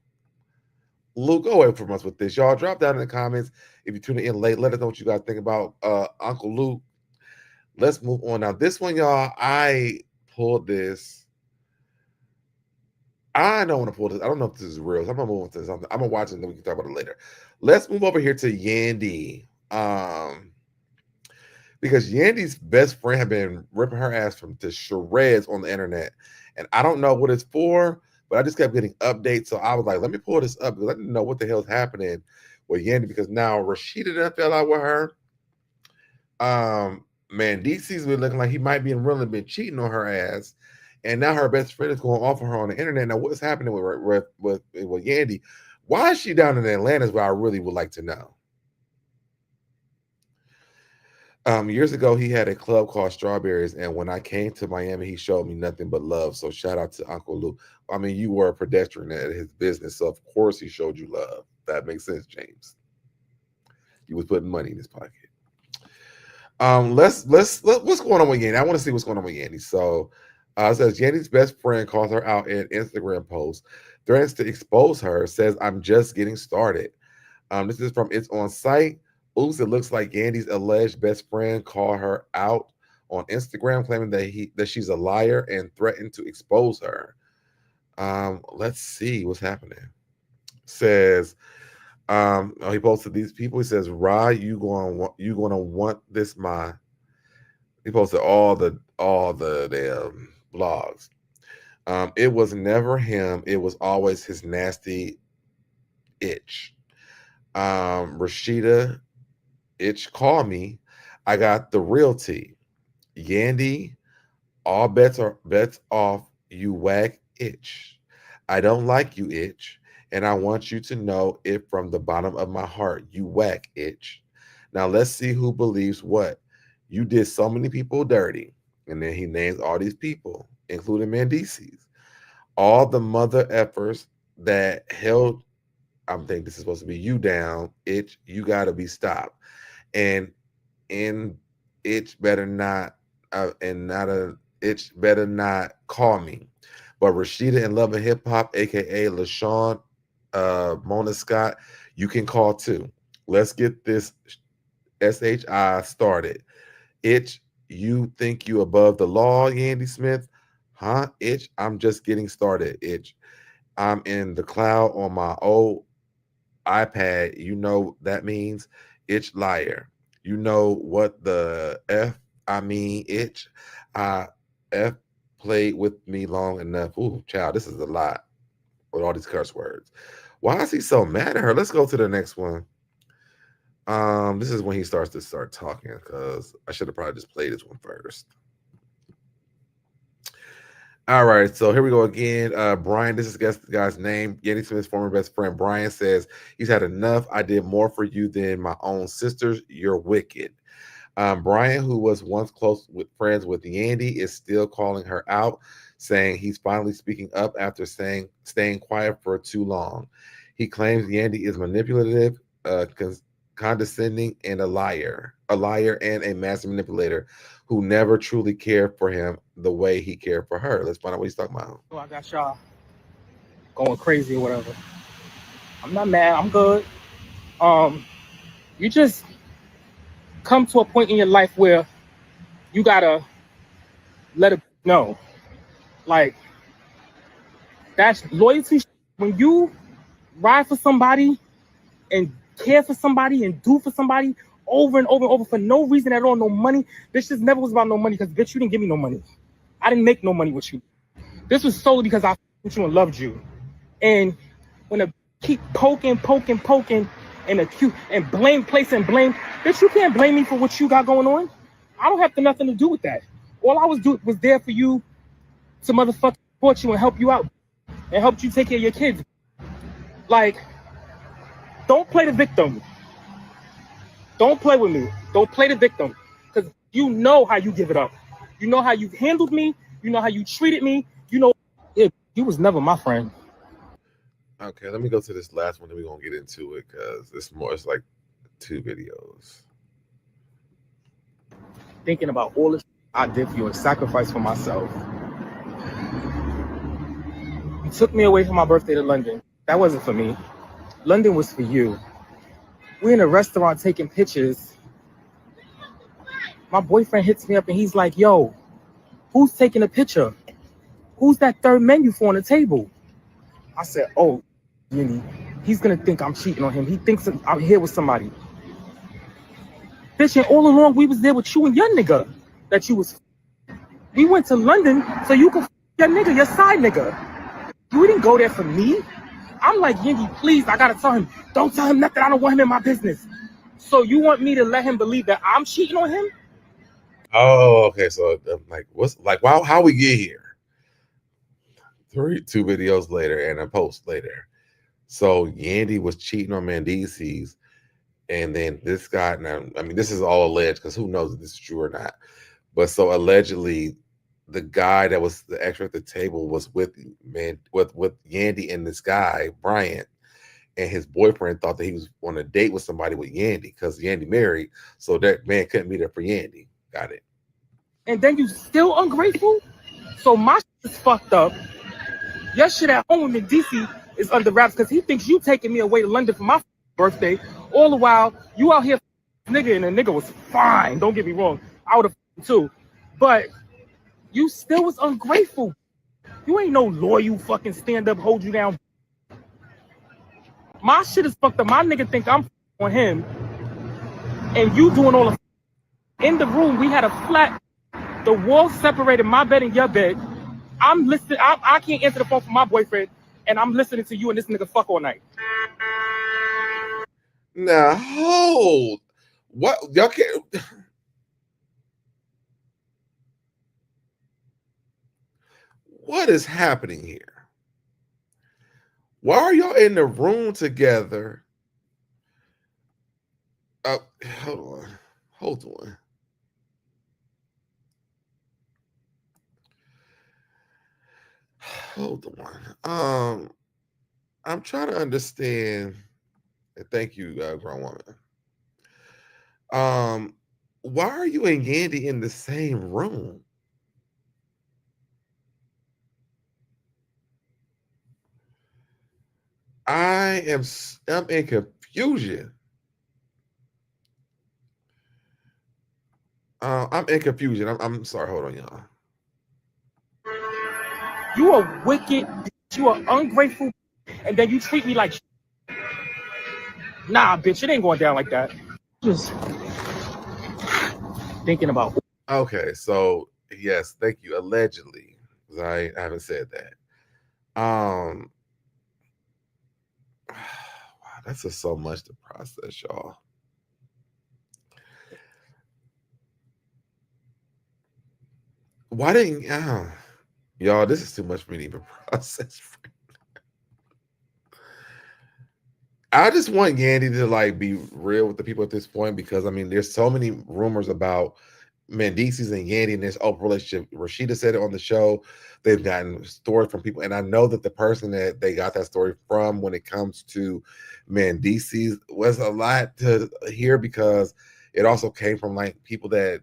Luke, go away from us with this. Y'all drop down in the comments if you're tuning in late. Let us know what you guys think about Uncle Luke. Let's move on. Now, this one, y'all, I pulled this. I don't want to pull this. I don't know if this is real. So I'm gonna move on to this. I'm gonna watch it and then we can talk about it later. Let's move over here to Yandy. Because Yandy's best friend had been ripping her ass to shreds on the internet. And I don't know what it's for, but I just kept getting updates. So I was like, let me pull this up because I didn't know what the hell's happening with Yandy, because now Rashida done fell out with her. DC's been looking like he might be really been cheating on her ass. And now her best friend is going off of her on the internet. Now, what's happening with Yandy? Why is she down in Atlanta is what I really would like to know. Years ago, he had a club called Strawberries, and when I came to Miami, he showed me nothing but love. So shout out to Uncle Luke. I mean, you were a pedestrian at his business, so of course he showed you love. That makes sense, James. He was putting money in his pocket. Let's what's going on with Yandy? I want to see what's going on with Yandy. So it says Yandy's best friend calls her out in an Instagram post, threatens to expose her, says, "I'm just getting started." This is from It's On Site. Oops, it looks like Yandy's alleged best friend called her out on Instagram, claiming that she's a liar and threatened to expose her. Let's see what's happening. Says, he posted these people. He says, "Ra, you gonna want this, my." He posted all the damn blogs. It was never him. It was always his nasty itch. Rashida. Itch, call me. I got the real tea. Yandy, all bets off. You whack itch. I don't like you, itch, and I want you to know it from the bottom of my heart. You whack itch. Now let's see who believes what. You did so many people dirty, and then he names all these people, including Mendices. All the mother effers that held. I'm thinking this is supposed to be you down, itch. You gotta be stopped. And itch better not itch better not call me. But Rashida and Love and Hip Hop, aka LaShawn, Mona Scott, you can call too. Let's get this SHI started. Itch, you think you above the law, Yandy Smith? Huh? Itch, I'm just getting started. Itch, I'm in the cloud on my old iPad. You know that means? Itch, liar. You know what the F I mean, itch. F played with me long enough. Ooh, child, this is a lot with all these curse words. Why is he so mad at her? Let's go to the next one. This is when he starts talking, because I should have probably just played this one first. All right, so here we go again. Brian, this is the guy's name. Yandy Smith's former best friend. Brian says, he's had enough. I did more for you than my own sisters. You're wicked. Brian, who was once close with friends with Yandy, is still calling her out, saying he's finally speaking up after staying quiet for too long. He claims Yandy is manipulative, condescending, and a liar and a master manipulator who never truly cared for him the way he cared for her. Let's find out what he's talking about. I got y'all going crazy or whatever. I'm not mad. I'm good. You just come to a point in your life where you gotta let it know. Like, that's loyalty. When you ride for somebody and care for somebody and do for somebody over and over and over for no reason at all, no money. This just never was about no money, because bitch, you didn't give me no money. I didn't make no money with you. This was solely because I with you and loved you. And when a keep poking and accuse and blame, bitch, you can't blame me for what you got going on. I don't have nothing to do with that. All I was there for you to motherfucking support you and help you out and help you take care of your kids. Like, don't play the victim. Don't play with me. Don't play the victim, because you know how you give it up. You know how you handled me. You know how you treated me. You know, you was never my friend. Okay, let me go to this last one, then we're gonna get into it because it's like 2 videos. Thinking about all the shit I did for you and sacrifice for myself. You took me away from my birthday to London. That wasn't for me. London was for you. We're in a restaurant taking pictures. My boyfriend hits me up and he's like, yo, who's taking a picture? Who's that third menu for on the table? I said, oh, Yandy, he's gonna think I'm cheating on him. He thinks I'm here with somebody. Bitch, and all along we was there with you and your nigga that you was. We went to London so you could your nigga, your side nigga. You didn't go there for me. I'm like, Yandy, please, I gotta tell him. Don't tell him nothing. I don't want him in my business. So you want me to let him believe that I'm cheating on him? Oh, okay. So like, what's like? Wow, how we get here? 2 videos later and a post later. So Yandy was cheating on Mendices, and then this guy. Now, I mean, this is all alleged because who knows if this is true or not. But so allegedly, the guy that was the extra at the table was with Yandy and this guy Bryant, and his boyfriend thought that he was on a date with somebody with Yandy because Yandy married, so that man couldn't be there for Yandy. Got it. And then you still ungrateful? So my shit is fucked up. Your shit at home in DC is under wraps because he thinks you taking me away to London for my birthday. All the while, you out here nigga, and the nigga was fine. Don't get me wrong. I would have too. But you still was ungrateful. You ain't no loyal fucking stand up, hold you down. My shit is fucked up. My nigga think I'm on him. And you doing all the in the room, we had a flat. The wall separated my bed and your bed. I'm listening. I can't answer the phone for my boyfriend, and I'm listening to you and this nigga fuck all night. Now hold. What y'all can't? What is happening here? Why are y'all in the room together? Hold on. Hold on. Hold on. I'm trying to understand. Thank you, grown woman. Why are you and Yandy in the same room? I'm in confusion. I'm in confusion. I'm sorry. Hold on, y'all. You are wicked. You are ungrateful, and then you treat me like. Nah, bitch, it ain't going down like that. Just thinking about. Okay, so yes, thank you. Allegedly, I haven't said that. Wow, that's just so much to process, y'all. Why didn't y'all? This is too much for me to even process. I just want Yandy to like be real with the people at this point because I mean, there's so many rumors about Mendices and Yandy and this open relationship. Rashida said it on the show. They've gotten stories from people, and I know that the person that they got that story from, when it comes to Mendices, was a lot to hear because it also came from like people that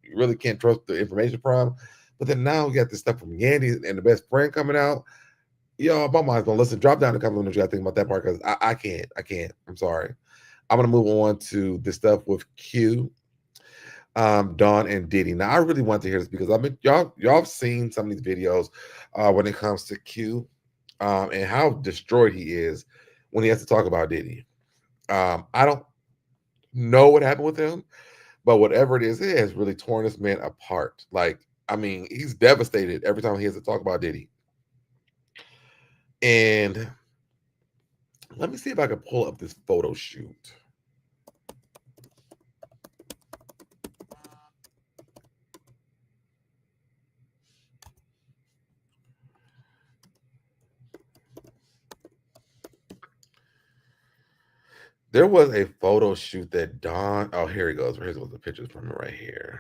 you really can't trust the information from. But then now we got this stuff from Yandy and the best friend coming out. Yo, my mind's gonna listen. Drop down the comment what you gotta think about that part because I can't. I'm sorry. I'm gonna move on to the stuff with Q, Dawn, and Diddy. Now I really want to hear this because I've been y'all have seen some of these videos when it comes to Q and how destroyed he is when he has to talk about Diddy. I don't know what happened with him, but whatever it is, it has really torn this man apart. Like, I mean, he's devastated every time he has to talk about Diddy. And let me see if I can pull up this photo shoot. There was a photo shoot that Don. Oh, here he goes. Here's the pictures from it right here.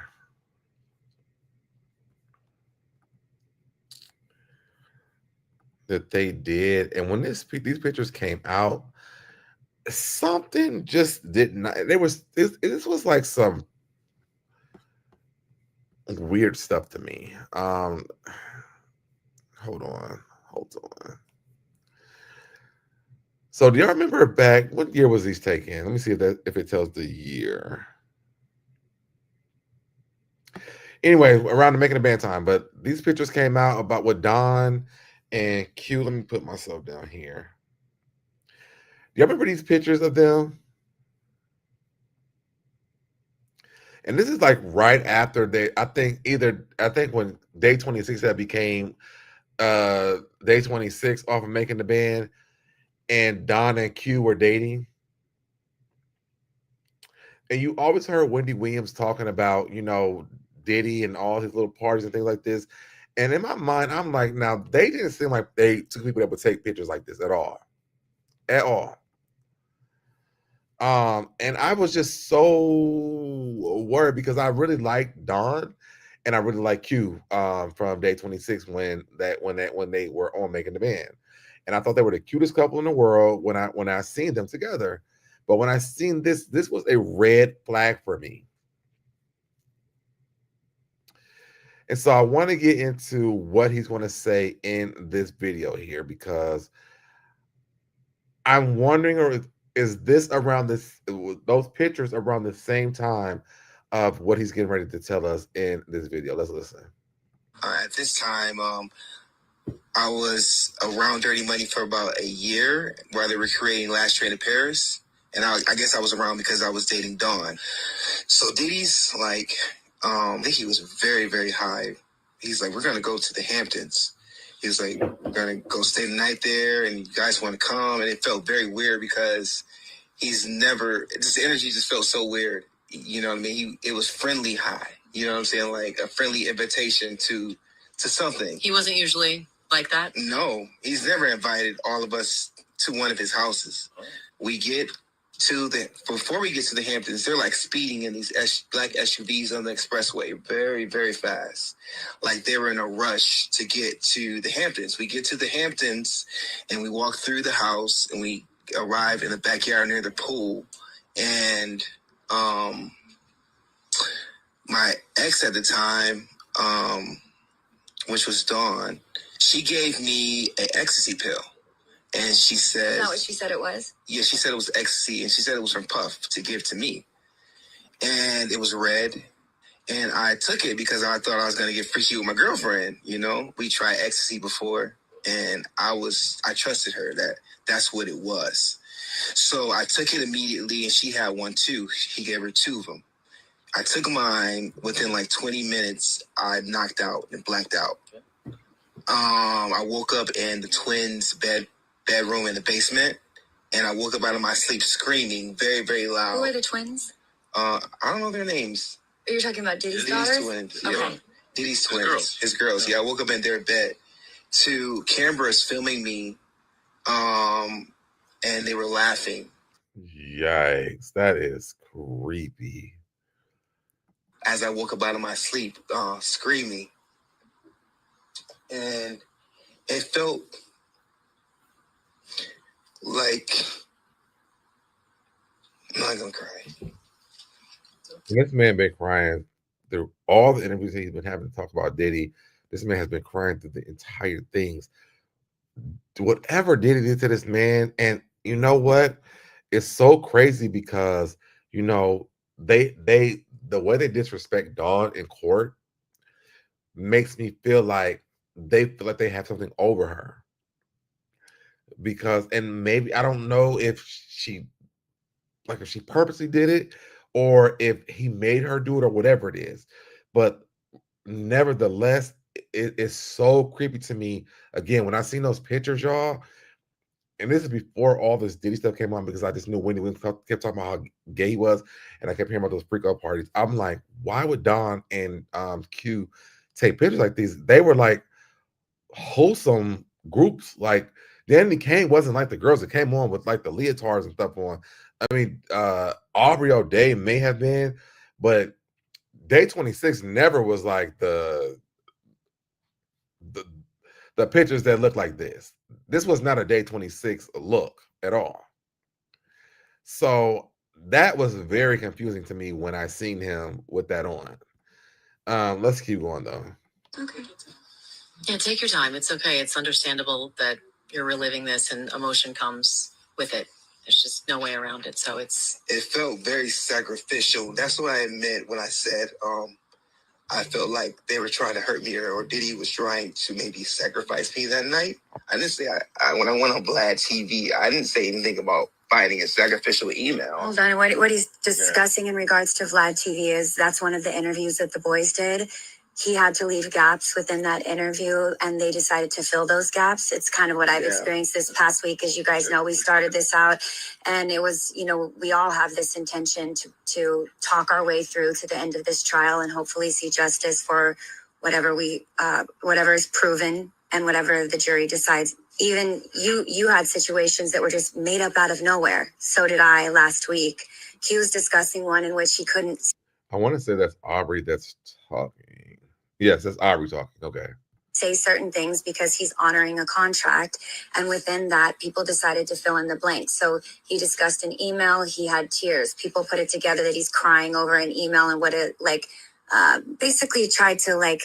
That they did, and when these pictures came out, something just did not. There was this was like some weird stuff to me. Hold on. So do y'all remember back? What year was these taken? Let me see if it tells the year. Anyway, around the Making a Band time, but these pictures came out about what Don and Q. Let me put myself down here. Do y'all remember these pictures of them? And this is like right after I think when day 26 that became day 26 off of Making the Band, and Don and Q were dating. And you always heard Wendy Williams talking about, Diddy and all his little parties and things like this. And in my mind, I'm like, now they didn't seem like they took people that would take pictures like this at all. At all. And I was just so worried because I really liked Don and I really like Q from day 26 when they were on Making the Band. And I thought they were the cutest couple in the world when I seen them together. But when I seen this was a red flag for me. And so I want to get into what he's going to say in this video here, because I'm wondering, or is this around those pictures around the same time of what he's getting ready to tell us in this video? Let's listen. At this time, I was around Dirty Money for about a year while they were creating Last Train to Paris. And I guess I was around because I was dating Dawn. So Diddy's like, I think he was very, very high. He's like, we're going to go to the Hamptons. He was like, we're going to go stay the night there and you guys want to come. And it felt very weird because this energy just felt so weird. You know what I mean? It was friendly high. You know what I'm saying? Like a friendly invitation to something. He wasn't usually like that? No, he's never invited all of us to one of his houses. Before we get to the Hamptons, they're like speeding in these black SUVs on the expressway very, very fast. Like they were in a rush to get to the Hamptons. We get to the Hamptons and we walk through the house and we arrive in the backyard near the pool. And my ex at the time, which was Dawn, she gave me an ecstasy pill. And she said... Is that what she said it was? Yeah, she said it was ecstasy. And she said it was from Puff to give to me. And it was red. And I took it because I thought I was going to get freaky with my girlfriend. You know, we tried ecstasy before. And I trusted her that that's what it was. So I took it immediately. And she had one too. He gave her two of them. I took mine. Within like 20 minutes, I knocked out and blacked out. I woke up in the twins' bedroom in the basement, and I woke up out of my sleep screaming very, very loud. Who are the twins? I don't know their names. Are you talking about Diddy's daughters? Twins. Okay. Yeah. Diddy's twins. His girls. Yeah, I woke up in their bed to cameras filming me, and they were laughing. Yikes, that is creepy. As I woke up out of my sleep, screaming. And it felt like, I'm not gonna cry. This man been crying through all the interviews he's been having to talk about Diddy. This man has been crying through the entire things. Whatever Diddy did to this man, and you know what? It's so crazy because the way they disrespect Dawn in court makes me feel like they feel like they have something over her. Because, and maybe, I don't know if she purposely did it or if he made her do it or whatever it is. But nevertheless, it is so creepy to me. Again, when I seen those pictures, y'all, and this is before all this Diddy stuff came on, because I just knew Wendy kept talking about how gay he was, and I kept hearing about those freak out parties. I'm like, why would Don and Q take pictures like these? They were like wholesome groups. Like Danny Kane wasn't like the girls that came on with like the leotards and stuff on. I mean, Aubrey O'Day may have been, but Day 26 never was like the pictures that look like this. This was not a Day 26 look at all. So that was very confusing to me when I seen him with that on. Let's keep going though. Okay. Yeah, take your time. It's okay. It's understandable that you're reliving this and emotion comes with it. There's just no way around it. So it felt very sacrificial. That's what I meant when I said I felt like they were trying to hurt me, or Diddy was trying to maybe sacrifice me that night. I didn't say I when I went on Vlad TV, I didn't say anything about finding a sacrificial email. Hold on. What he's discussing in regards to Vlad TV is that's one of the interviews that the boys did. He had to leave gaps within that interview, and they decided to fill those gaps. It's kind of what I've experienced this past week. As you guys know, we started this out, and it was, we all have this intention to talk our way through to the end of this trial and hopefully see justice for whatever whatever is proven and whatever the jury decides. Even you had situations that were just made up out of nowhere. So did I last week. He was discussing one in which he couldn't. I want to say that's Aubrey that's talking. Yes, that's Aubrey talking. Okay. Say certain things because he's honoring a contract, and within that, people decided to fill in the blanks. So he discussed an email. He had tears. People put it together that he's crying over an email, and what it basically tried to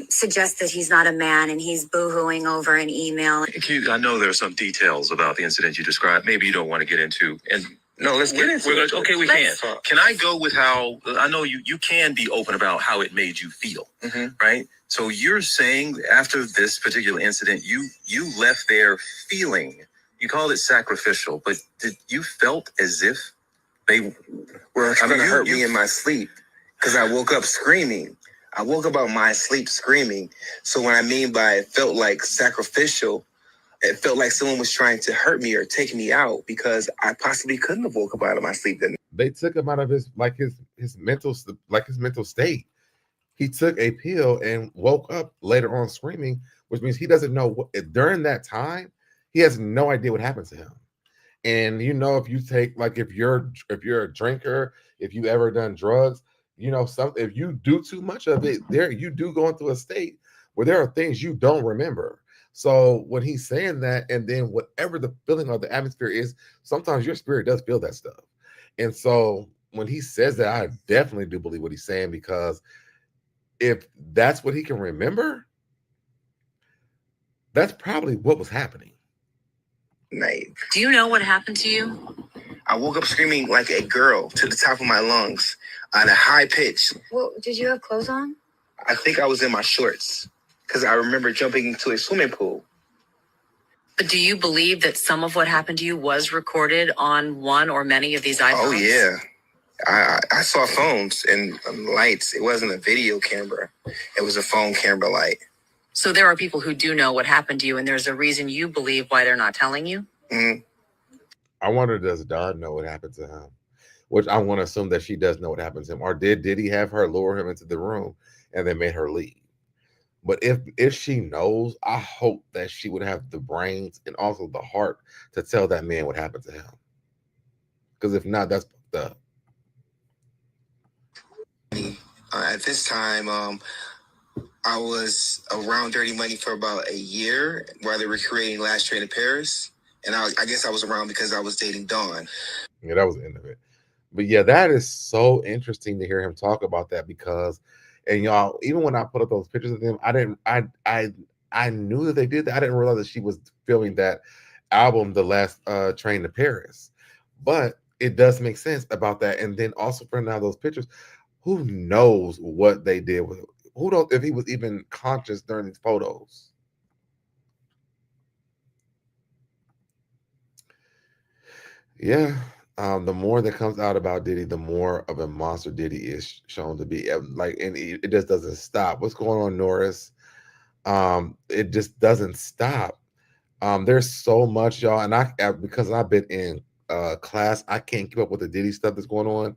suggest that he's not a man and he's boohooing over an email. I know there are some details about the incident you described. Maybe you don't want to get into, and no, let's get into it. Okay, we can. Can I go with how, I know you can be open about how it made you feel, right? So you're saying after this particular incident, you left there feeling, you called it sacrificial, but you felt as if they were trying to hurt me in my sleep because I woke up screaming. I woke up out of my sleep screaming. So what I mean by it felt like sacrificial, it felt like someone was trying to hurt me or take me out because I possibly couldn't have woke up out of my sleep then. They took him out of his mental state. He took a pill and woke up later on screaming, which means he doesn't know what during that time, he has no idea what happened to him. And if you take if you're a drinker, if you ever done drugs, if you do too much of it, you do go into a state where there are things you don't remember. So when he's saying that, and then whatever the feeling of the atmosphere is, sometimes your spirit does feel that stuff. And so when he says that, I definitely do believe what he's saying, because if that's what he can remember, that's probably what was happening. Night. Do you know what happened to you? I woke up screaming like a girl to the top of my lungs on a high pitch. Well, did you have clothes on? I think I was in my shorts because I remember jumping into a swimming pool. But do you believe that some of what happened to you was recorded on one or many of these iPhones? Oh, yeah. I saw phones and lights. It wasn't a video camera. It was a phone camera light. So there are people who do know what happened to you, and there's a reason you believe why they're not telling you? Mm-hmm. I wonder, does Dawn know what happened to him? Which I want to assume that she does know what happened to him. Or did he have her lure him into the room and then made her leave? But if she knows, I hope that she would have the brains and also the heart to tell that man what happened to him. Because if not, that's fucked up. At this time, I was around Dirty Money for about a year while they were creating Last Train to Paris. And I guess I was around because I was dating Dawn. Yeah, that was the end of it. But yeah, that is so interesting to hear him talk about that, because, and y'all, even when I put up those pictures of them, I knew that they did that. I didn't realize that she was filming that album, The Last Train to Paris. But it does make sense about that. And then also for now, those pictures, who knows what they did with, who knows if he was even conscious during these photos. Yeah, the more that comes out about Diddy, the more of a monster Diddy is shown to be. And it just doesn't stop. What's going on, Norris? It just doesn't stop. There's so much, y'all, and because I've been in class, I can't keep up with the Diddy stuff that's going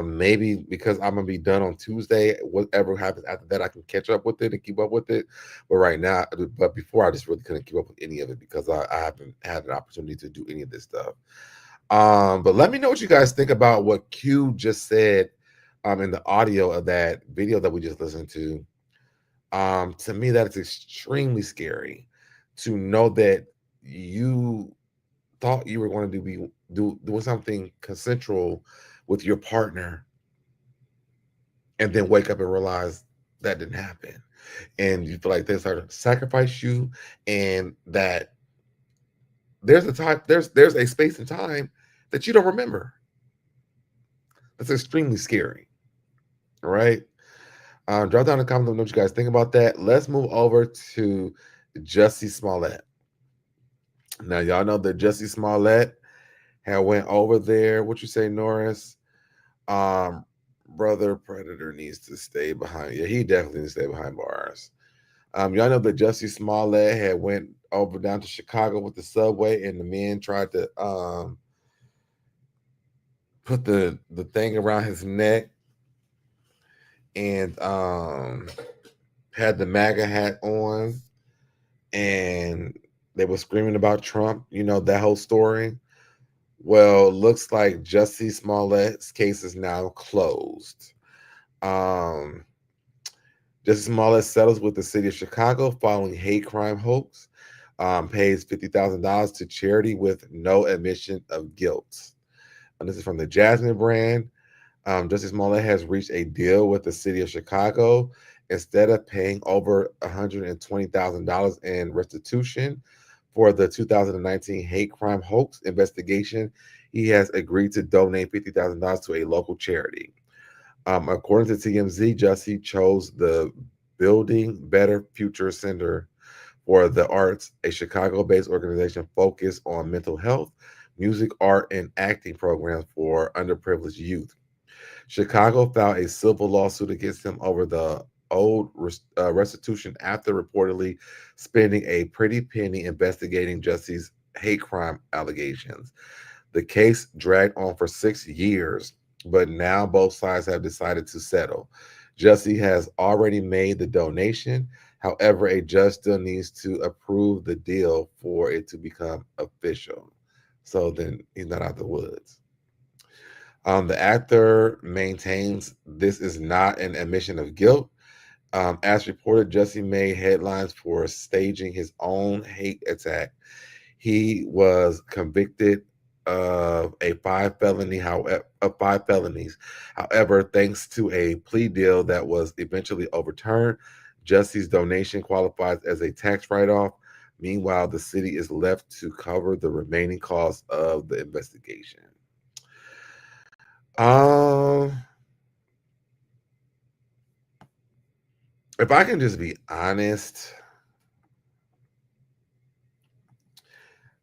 Maybe because I'm gonna be done on Tuesday, whatever happens after that, I can catch up with it and keep up with it. But right now, but before, I just really couldn't keep up with any of it because I haven't had an opportunity to do any of this stuff. But let me know what you guys think about what Q just said in the audio of that video that we just listened to. To me, that is extremely scary to know that you thought you were going to be doing something consensual with your partner and then wake up and realize that didn't happen, and you feel like they started to sacrifice you, and that there's a space and time that you don't remember. That's extremely scary. All right. Drop down in the comments. Let me know what you guys think about that. Let's move over to Jussie Smollett. Now, y'all know that Jussie Smollett had went over there. What you say, Norris? Brother Predator needs to stay behind. Yeah, he definitely needs to stay behind bars. Y'all know that Jussie Smollett had went over down to Chicago with the subway, and the men tried to put the thing around his neck and had the MAGA hat on, and they were screaming about Trump. You know that whole story. Well, looks like Jussie Smollett's case is now closed. Jussie Smollett settles with the city of Chicago following hate crime hoax. Pays $50,000 to charity with no admission of guilt. And this is from the Jasmine brand. Jussie Smollett has reached a deal with the city of Chicago. Instead of paying over $120,000 in restitution for the 2019 hate crime hoax investigation, he has agreed to donate $50,000 to a local charity. According to TMZ, Jussie chose the Building Better Future Center for the Arts, a Chicago-based organization focused on mental health, music, art, and acting programs for underprivileged youth. Chicago filed a civil lawsuit against him over the owed restitution after reportedly spending a pretty penny investigating Jussie's hate crime allegations. The case dragged on for 6 years, but now both sides have decided to settle. Jussie has already made the donation. However, a judge still needs to approve the deal for it to become official. So then he's not out the woods. The actor maintains this is not an admission of guilt. As reported, Jussie made headlines for staging his own hate attack. He was convicted of 5 felonies. However, thanks to a plea deal that was eventually overturned, Jussie's donation qualifies as a tax write-off. Meanwhile, the city is left to cover the remaining costs of the investigation. If I can just be honest,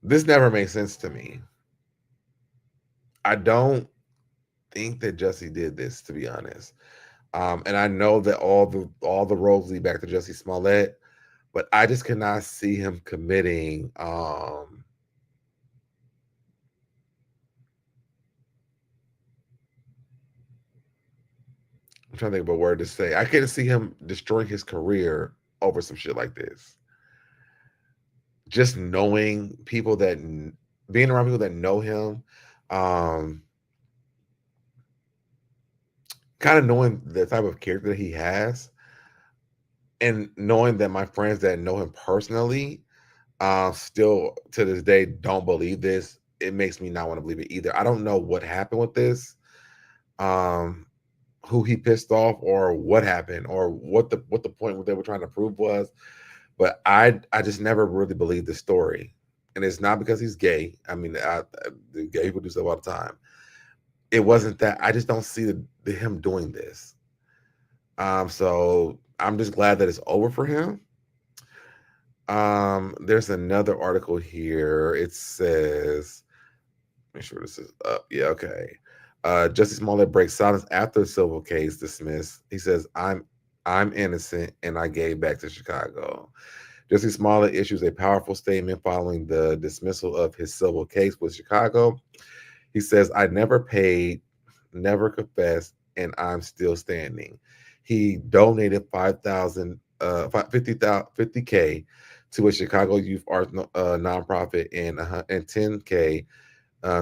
this never made sense to me. I don't think that Jussie did this, to be honest. And I know that all the roads lead back to Jussie Smollett, but I just cannot see him committing I'm trying to think of a word to say. I can't see him destroying his career over some shit like this. Just knowing people that, being around people that know him, kind of knowing the type of character that he has, and knowing that my friends that know him personally still to this day don't believe this, it makes me not want to believe it either. I don't know what happened with this. Who he pissed off or what happened or what the point what they were trying to prove was, but I just never really believed the story. And it's not because he's gay. I mean, the gay people do stuff all the time. It wasn't that. I just don't see him doing this. So I'm just glad that it's over for him. There's another article here. It says, make sure this is up. Yeah, okay. Jussie Smollett breaks silence after civil case dismissed. He says, I'm innocent and I gave back to Chicago. Jussie Smollett issues a powerful statement following the dismissal of his civil case with Chicago. He says, I never paid never confessed, and I'm still standing. He donated 50K to a Chicago youth arts nonprofit and 10K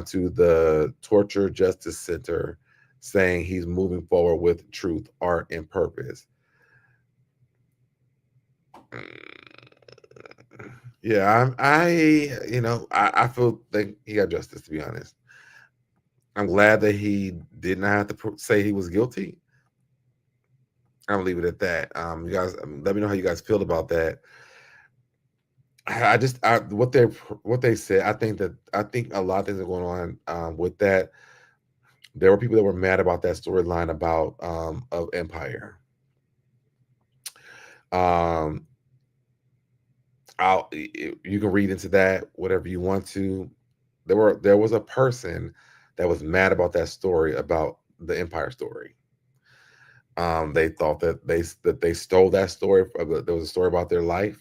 to the Torture Justice Center, saying he's moving forward with truth, art, and purpose. Yeah, I feel think he got justice, to be honest. I'm glad that he did not have to say he was guilty. I'm gonna leave it at that. You guys, let me know how you guys feel about that. What they said. I think a lot of things are going on with that. There were people that were mad about that storyline about of Empire. You can read into that whatever you want to. There was a person that was mad about that story about the Empire story. They thought that they stole that story. There was a story about their life.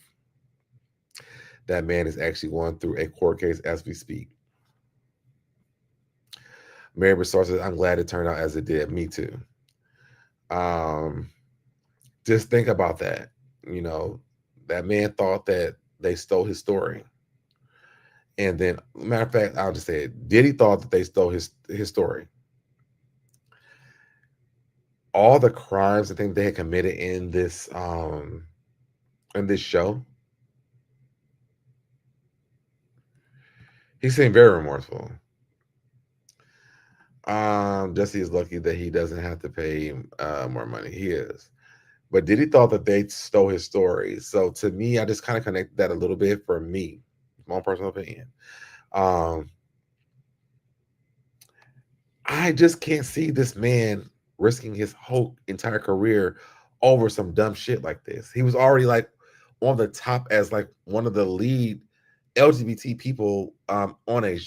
That man is actually going through a court case as we speak. Mary Broussard says, "I'm glad it turned out as it did." Me too. Just think about that. That man thought that they stole his story. And then, matter of fact, I'll just say it. Diddy thought that they stole his story. All the crimes I think they had committed in this show, he seemed very remorseful. Jussie is lucky that he doesn't have to pay more money. He is. But Diddy thought that they stole his story. So to me, I just kind of connected that a little bit for me, my own personal opinion. I just can't see this man risking his whole entire career over some dumb shit like this. He was already like on the top as like one of the lead LGBT people on a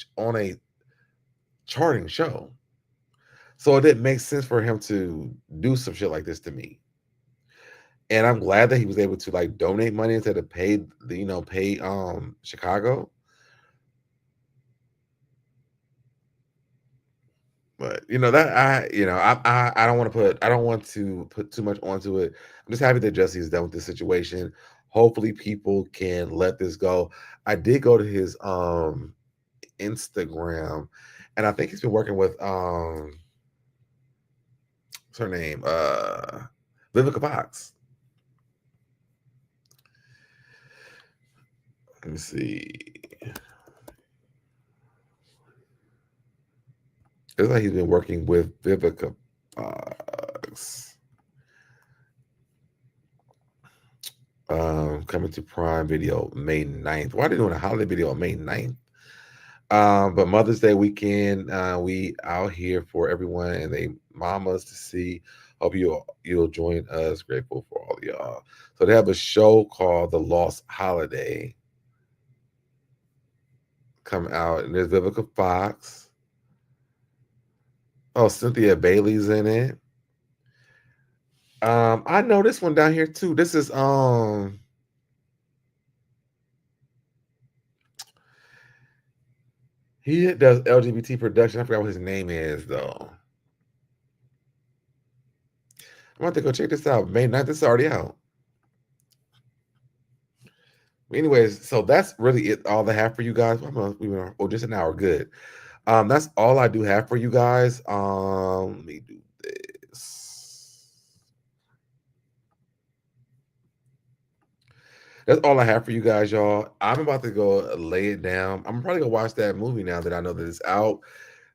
charting show. So it didn't make sense for him to do some shit like this to me. And I'm glad that he was able to like donate money instead of pay Chicago. But I don't want to put too much onto it. I'm just happy that Jussie is done with this situation. Hopefully people can let this go. I did go to his Instagram, and I think he's been working with what's her name? Vivica Fox. Let me see. It's like he's been working with Vivica Fox. Coming to Prime Video May 9th. Why are they doing a holiday video on May 9th? But Mother's Day weekend, we out here for everyone and they mamas to see. Hope you'll join us. Grateful for all of y'all. So they have a show called The Lost Holiday come out, and there's Vivica Fox. Oh, Cynthia Bailey's in it. I know this one down here too. This is he does LGBT production. I forgot what his name is though. I'm about to go check this out. May 9th, this is already out. Anyways, so that's really it. All I have for you guys. Just an hour. Good. That's all I do have for you guys. Let me do this. That's all I have for you guys, y'all. I'm about to go lay it down. I'm probably gonna watch that movie now that I know that it's out.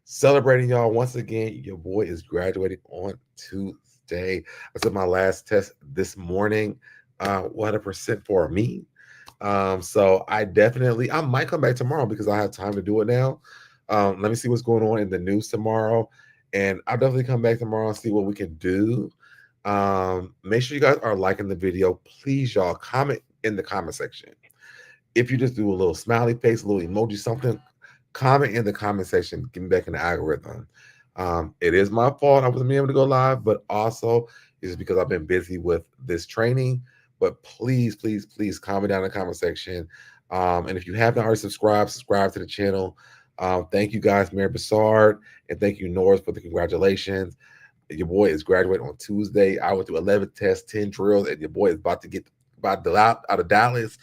Celebrating y'all once again. Your boy is graduating on Tuesday. I took my last test this morning. 100% for me. So I might come back tomorrow because I have time to do it now. Let me see what's going on in the news tomorrow, and I'll definitely come back tomorrow and see what we can do. Make sure you guys are liking the video. Please, y'all, comment in the comment section. If you just do a little smiley face, a little emoji, something, comment in the comment section. Get me back in the algorithm. It is my fault I wasn't able to go live, but also it's because I've been busy with this training. But please, please, please comment down in the comment section. And if you haven't already subscribe to the channel. Thank you guys, Mary Bassard, and thank you, Norris, for the congratulations. Your boy is graduating on Tuesday. I went through 11 tests, 10 drills, and your boy is about to out of Dallas,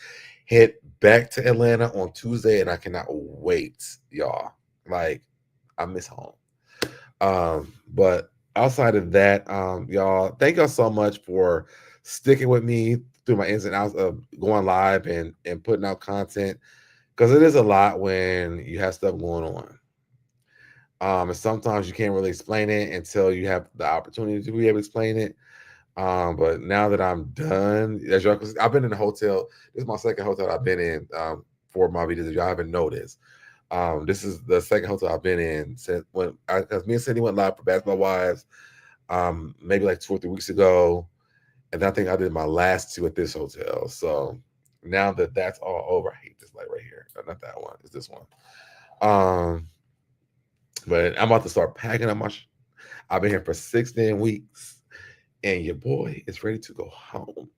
head back to Atlanta on Tuesday, and I cannot wait, y'all. Like, I miss home. But outside of that, y'all, thank y'all so much for sticking with me through my ins and outs of going live and putting out content, because it is a lot when you have stuff going on. And sometimes you can't really explain it until you have the opportunity to be able to explain it. But now that I'm done, as y'all, I've been in a hotel. This is my second hotel I've been in for my videos. If y'all haven't noticed, this is the second hotel I've been in since because me and Cindy went live for Basketball Wives, maybe like 2 or 3 weeks ago, and I think I did my last 2 at this hotel. So now that that's all over, I hate this light right here. Not that one. It's this one. But I'm about to start packing up my. I've been here for 16 weeks, and your boy is ready to go home.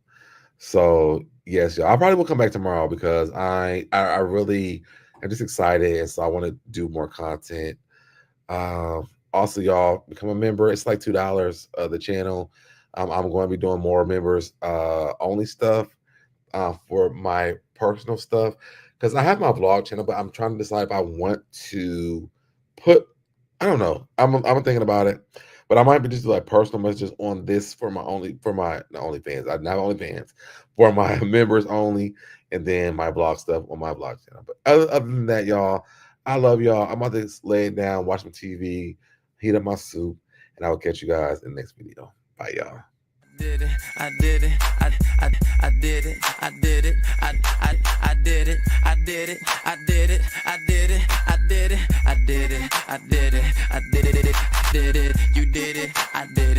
So yes, y'all. I probably will come back tomorrow because I really am just excited, and so I want to do more content. Also, y'all, become a member. It's like $2 of the channel. I'm going to be doing more members only stuff for my personal stuff, because I have my vlog channel, but I'm trying to decide if I want to put. I don't know. I'm thinking about it, but I might be just like personal messages on this for my OnlyFans. I have OnlyFans for my members only, and then my vlog stuff on my vlog channel. But other than that, y'all, I love y'all. I'm about to lay it down, watch some TV, heat up my soup, and I will catch you guys in the next video. Bye, y'all. Did it, I did it, I did it, I did it, I did it, I did it, I did it, I did it, I did it, I did it, I did it, I did it, you did it, I did it.